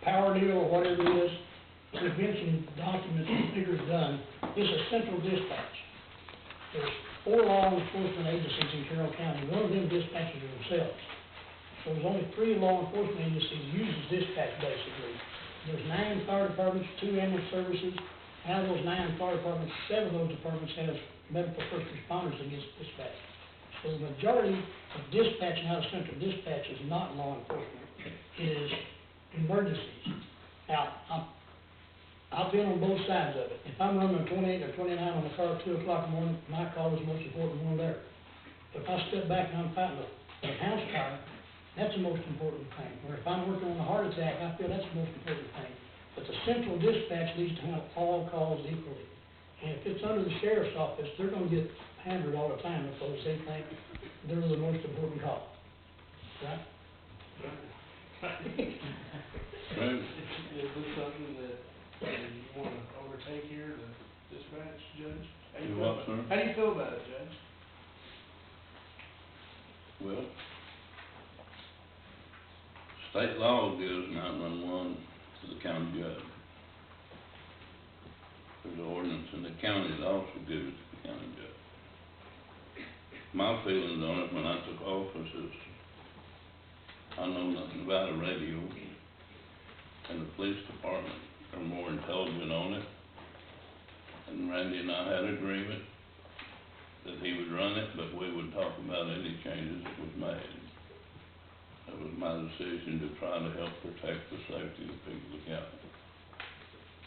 power deal or whatever it is. There's been some documents and figures done. It's a central dispatch. There's 4 law enforcement agencies in Carroll County. One of them dispatches themselves. So there's only 3 law enforcement agencies uses dispatch basically. There's 9 fire departments, 2 ambulance services. Out of those 9 fire departments, 7 of those departments have medical first responders that gets dispatched. So the majority of dispatching out of central dispatch is not law enforcement. It is emergencies. Now, I've been on both sides of it. If I'm running a 28 or 29 on the car at 2 o'clock in the morning, my call is the most important one there. If I step back and I'm fighting a house fire, That's the most important thing. Or if I'm working on a heart attack, I feel that's the most important thing. But the central dispatch needs to handle all calls equally. And if it's under the sheriff's office, they're gonna get hammered all the time because they think they're the most important call. Right? Right. Is this something that you wanna overtake here, the dispatch, Judge? How You feel what, about- sir? How do you feel about it, Judge? Well, state law gives 911 to the county judge. There's an ordinance in the county that also gives it to the county judge. My feelings on it when I took office is, I know nothing about a radio, and the police department are more intelligent on it. And Randy and I had an agreement that he would run it, but we would talk about any changes that was made. That was my decision to try to help protect the safety of the people of the county.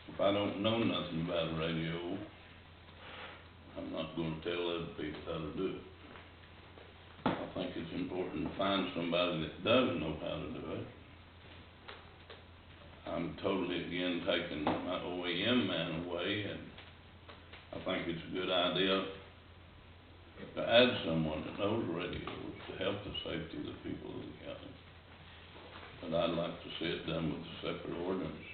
If I don't know nothing about a radio, I'm not gonna tell other people how to do it. I think it's important to find somebody that does know how to do it. I'm totally again taking my OEM man away, and I think it's a good idea to add someone that knows radios to help the safety of the people of the county. But I'd like to see it done with a separate ordinance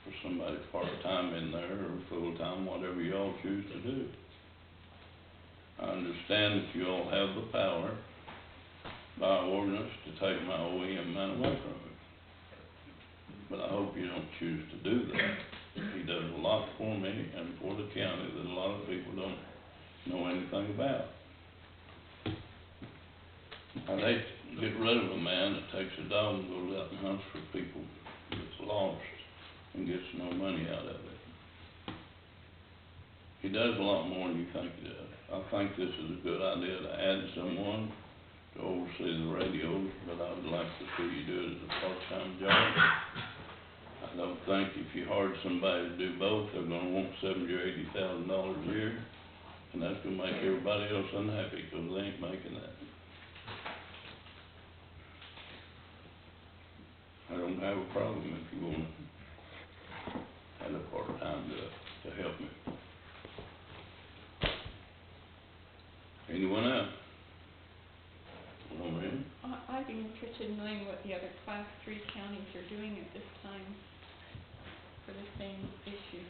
for somebody part-time in there or full-time, whatever y'all choose to do. I understand that you all have the power by ordinance to take my OEM man away from me. But I hope you don't choose to do that. He does a lot for me and for the county that a lot of people don't know anything about. I'd hate to get rid of a man that takes a dog and goes out and hunts for people that's lost and gets no money out of it. He does a lot more than you think he does. I think this is a good idea to add someone to oversee the radios, but I would like to see you do it as a part-time job. I don't think if you hire somebody to do both, they're gonna want $70,000 or $80,000 a year, and that's gonna make everybody else unhappy, because they ain't making that. I don't have a problem if you wanna have a part-time to help me. Anyone else? Well, man, I'd be interested in knowing what the other Class 3 counties are doing at this time for the same issue.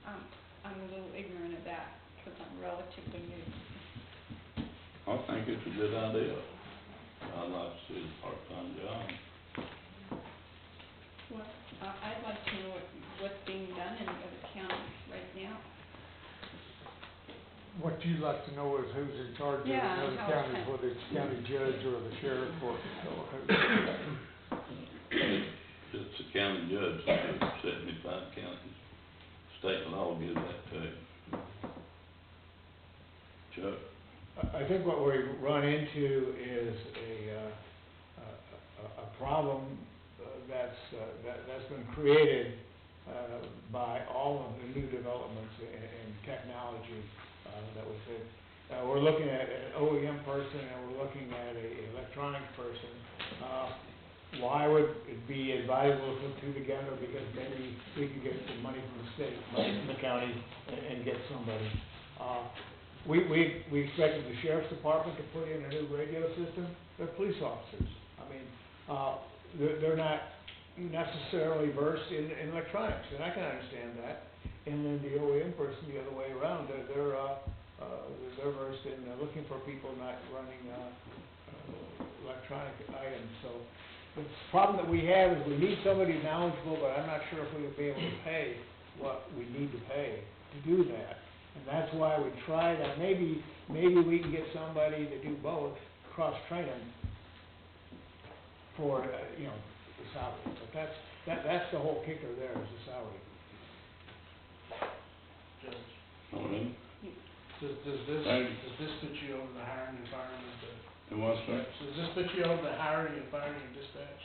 I'm a little ignorant of that, because I'm relatively new. I think it's a good idea. I'd like to see a part-time job. Well, I'd like to know what's being done in the other counties right now. What you'd like to know is who's in charge of it in Yeah, other how counties, it's whether it's county judge or the sheriff or who. It's the county judge, so 75 counties. State law gives that to him. Chuck? I think what we run into is a problem that's been created by all of the new developments in technology that we said. We're looking at an OEM person and we're looking at an electronics person. Why would it be advisable to put two together? Because maybe we can get some money from the state, money from the county, and get somebody. We expected the sheriff's department to put in a new radio system. They're police officers. I mean, they're not necessarily versed in electronics, and I can understand that. And then the OEM person, the other way around, they're versed in looking for people not running electronic items. So the problem that we have is we need somebody knowledgeable, but I'm not sure if we would be able to pay what we need to pay to do that. And that's why we try that. Maybe we can get somebody to do both, cross-train them for, the salary. But that's the whole kicker there, is the salary. Judge, All right. does this put you over the hiring and firing of the? Do what, sir? Does this put you over the hiring and firing of dispatch?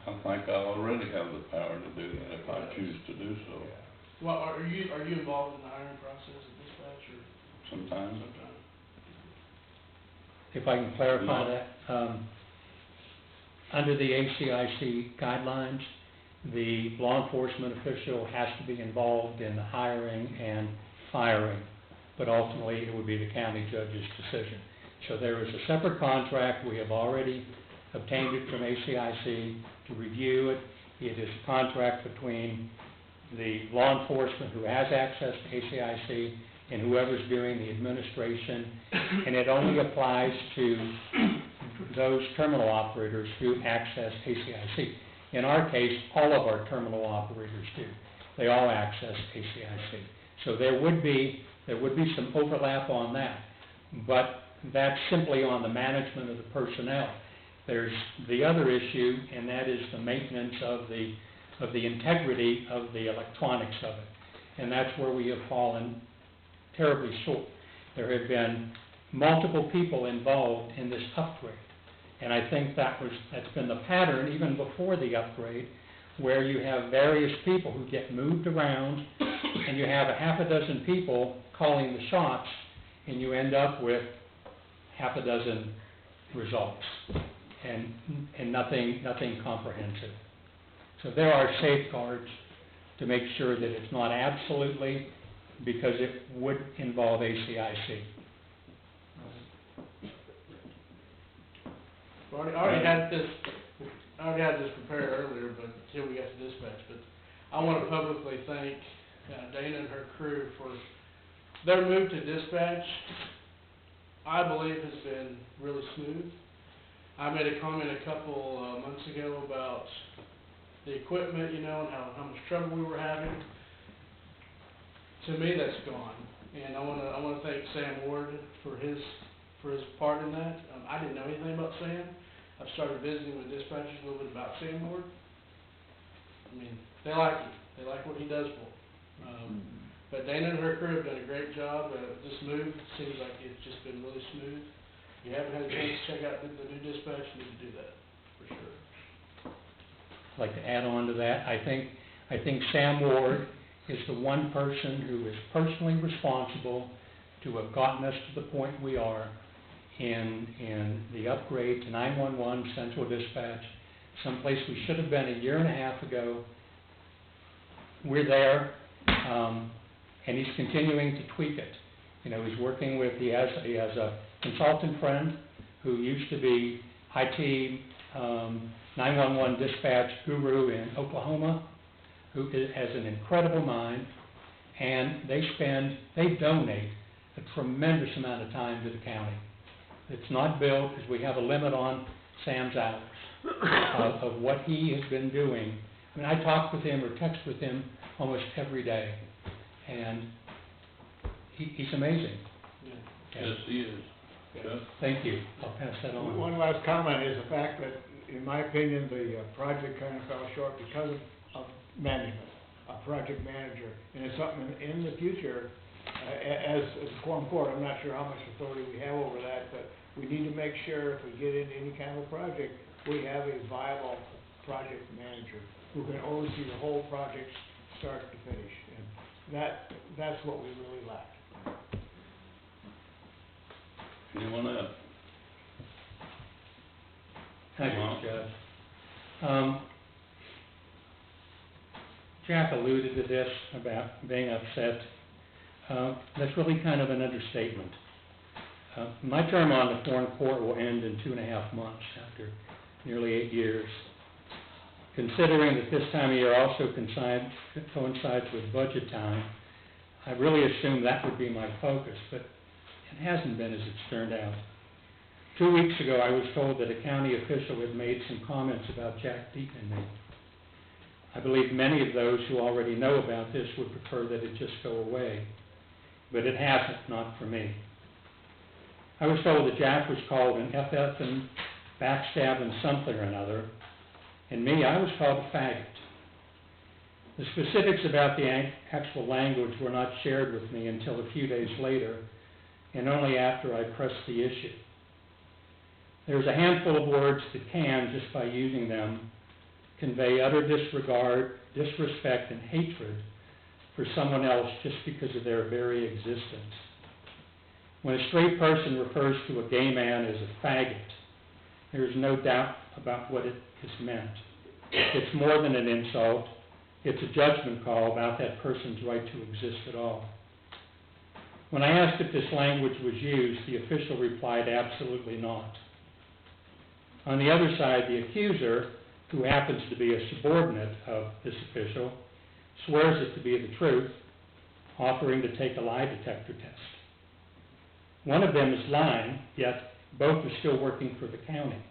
I think I already have the power to do that if I choose to do so. Well, are you involved in the hiring process of dispatch or? Sometimes. Sometimes. if I can clarify that, under the ACIC guidelines, the law enforcement official has to be involved in the hiring and firing, but ultimately it would be the county judge's decision. So there is a separate contract. We have already obtained it from ACIC to review it. It is a contract between the law enforcement who has access to ACIC and whoever's doing the administration, and it only applies to those terminal operators who access ACIC. In our case, all of our terminal operators do. They all access ACIC. So there would be some overlap on that, but that's simply on the management of the personnel. There's the other issue, and that is the maintenance of the integrity of the electronics of it, and that's where we have fallen terribly short. There have been multiple people involved in this upgrade, and I think that's been the pattern even before the upgrade, where you have various people who get moved around, and you have a half a dozen people calling the shots, and you end up with half a dozen results, and nothing comprehensive. So there are safeguards to make sure that it's not absolutely, because it would involve ACIC. I already had this prepared earlier, but until we got to dispatch. But I want to publicly thank Dana and her crew for their move to dispatch. I believe has been really smooth. I made a comment a couple months ago about the equipment, and how much trouble we were having. To me, that's gone, and I want to thank Sam Ward for his part in that. I didn't know anything about Sam. I've started visiting with dispatchers a little bit about Sam Ward. I mean, they like him. They like what he does for them. But Dana and her crew have done a great job. This move seems like it's just been really smooth. If you haven't had a chance to check out the new dispatch, you need to do that, for sure. I'd like to add on to that. I think Sam Ward is the one person who is personally responsible to have gotten us to the point we are in the upgrade to 911 Central Dispatch, someplace we should have been a year and a half ago. We're there, and he's continuing to tweak it. He's working with, he has a consultant friend who used to be IT 911 dispatch guru in Oklahoma, who has an incredible mind, and they donate a tremendous amount of time to the county. It's not billed because we have a limit on Sam's hours of what he has been doing. I mean, I talk with him or text with him almost every day, and he's amazing. Yes, he is. Thank you. I'll pass that on. One last comment is the fact that, in my opinion, the project kind of fell short because of management, a project manager. And it's something in the future, as Quorum Court, I'm not sure how much authority we have over that, but we need to make sure if we get into any kind of a project, we have a viable project manager who can oversee the whole project start to finish. And that's what we really lack. Anyone else? Thank you, Judge. Jack alluded to this about being upset. That's really kind of an understatement. My term on the Quorum Court will end in 2.5 months after nearly 8 years. Considering that this time of year also coincides with budget time, I really assumed that would be my focus, but it hasn't been as it's turned out. 2 weeks ago, I was told that a county official had made some comments about Jack Deaton and me. I believe many of those who already know about this would prefer that it just go away, but it hasn't, not for me. I was told that Jack was called an FF and backstabbing something or another, and me, I was called a faggot. The specifics about the actual language were not shared with me until a few days later, and only after I pressed the issue. There's a handful of words that can, just by using them, convey utter disregard, disrespect, and hatred for someone else just because of their very existence. When a straight person refers to a gay man as a faggot, there is no doubt about what it is meant. It's more than an insult. It's a judgment call about that person's right to exist at all. When I asked if this language was used, the official replied, absolutely not. On the other side, the accuser, who happens to be a subordinate of this official, swears it to be the truth, offering to take a lie detector test. One of them is lying, yet both are still working for the county.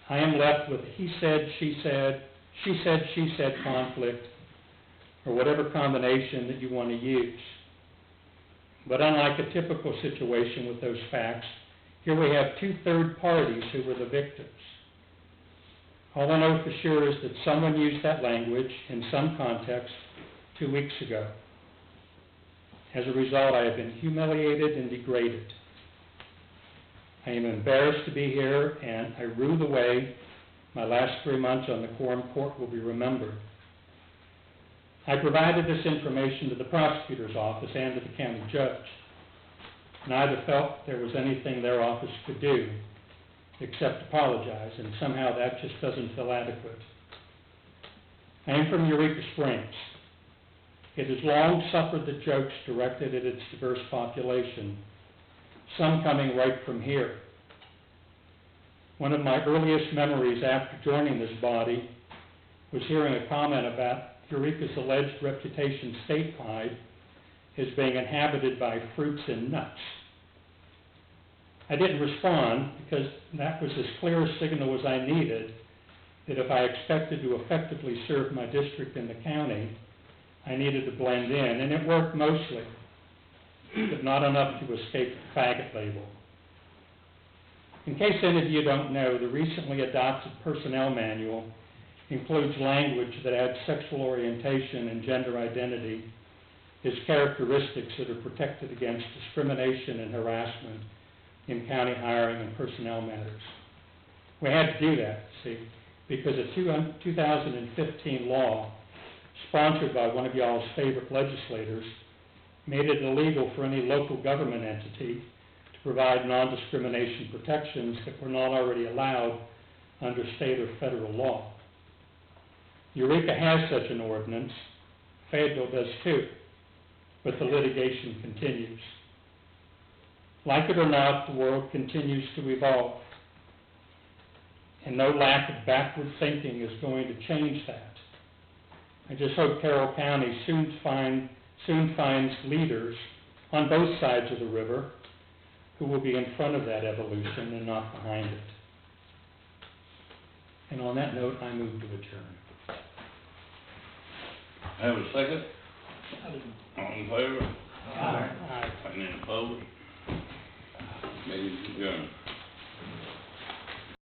I am left with a he said, she said, she said conflict, or whatever combination that you want to use. But unlike a typical situation with those facts, here we have two third parties who were the victims. All I know for sure is that someone used that language in some context 2 weeks ago. As a result, I have been humiliated and degraded. I am embarrassed to be here, and I rue the way my last 3 months on the Quorum Court will be remembered. I provided this information to the prosecutor's office and to the county judge. Neither felt there was anything their office could do except apologize, and somehow that just doesn't feel adequate. I am from Eureka Springs. It has long suffered the jokes directed at its diverse population, some coming right from here. One of my earliest memories after joining this body was hearing a comment about Eureka's alleged reputation statewide as being inhabited by fruits and nuts. I didn't respond because that was as clear a signal as I needed that if I expected to effectively serve my district in the county, I needed to blend in, and it worked mostly, but not enough to escape the faggot label. In case any of you don't know, the recently adopted personnel manual includes language that adds sexual orientation and gender identity as characteristics that are protected against discrimination and harassment in county hiring and personnel matters. We had to do that, see, because a 2015 law sponsored by one of y'all's favorite legislators made it illegal for any local government entity to provide non-discrimination protections that were not already allowed under state or federal law. Eureka has such an ordinance. Fayetteville does too, but the litigation continues. Like it or not, the world continues to evolve, and no lack of backward thinking is going to change that. I just hope Carroll County soon finds leaders on both sides of the river who will be in front of that evolution and not behind it. And on that note, I move to adjourn. Have a second? All in favor? Aye. Any opposed? Meeting adjourned.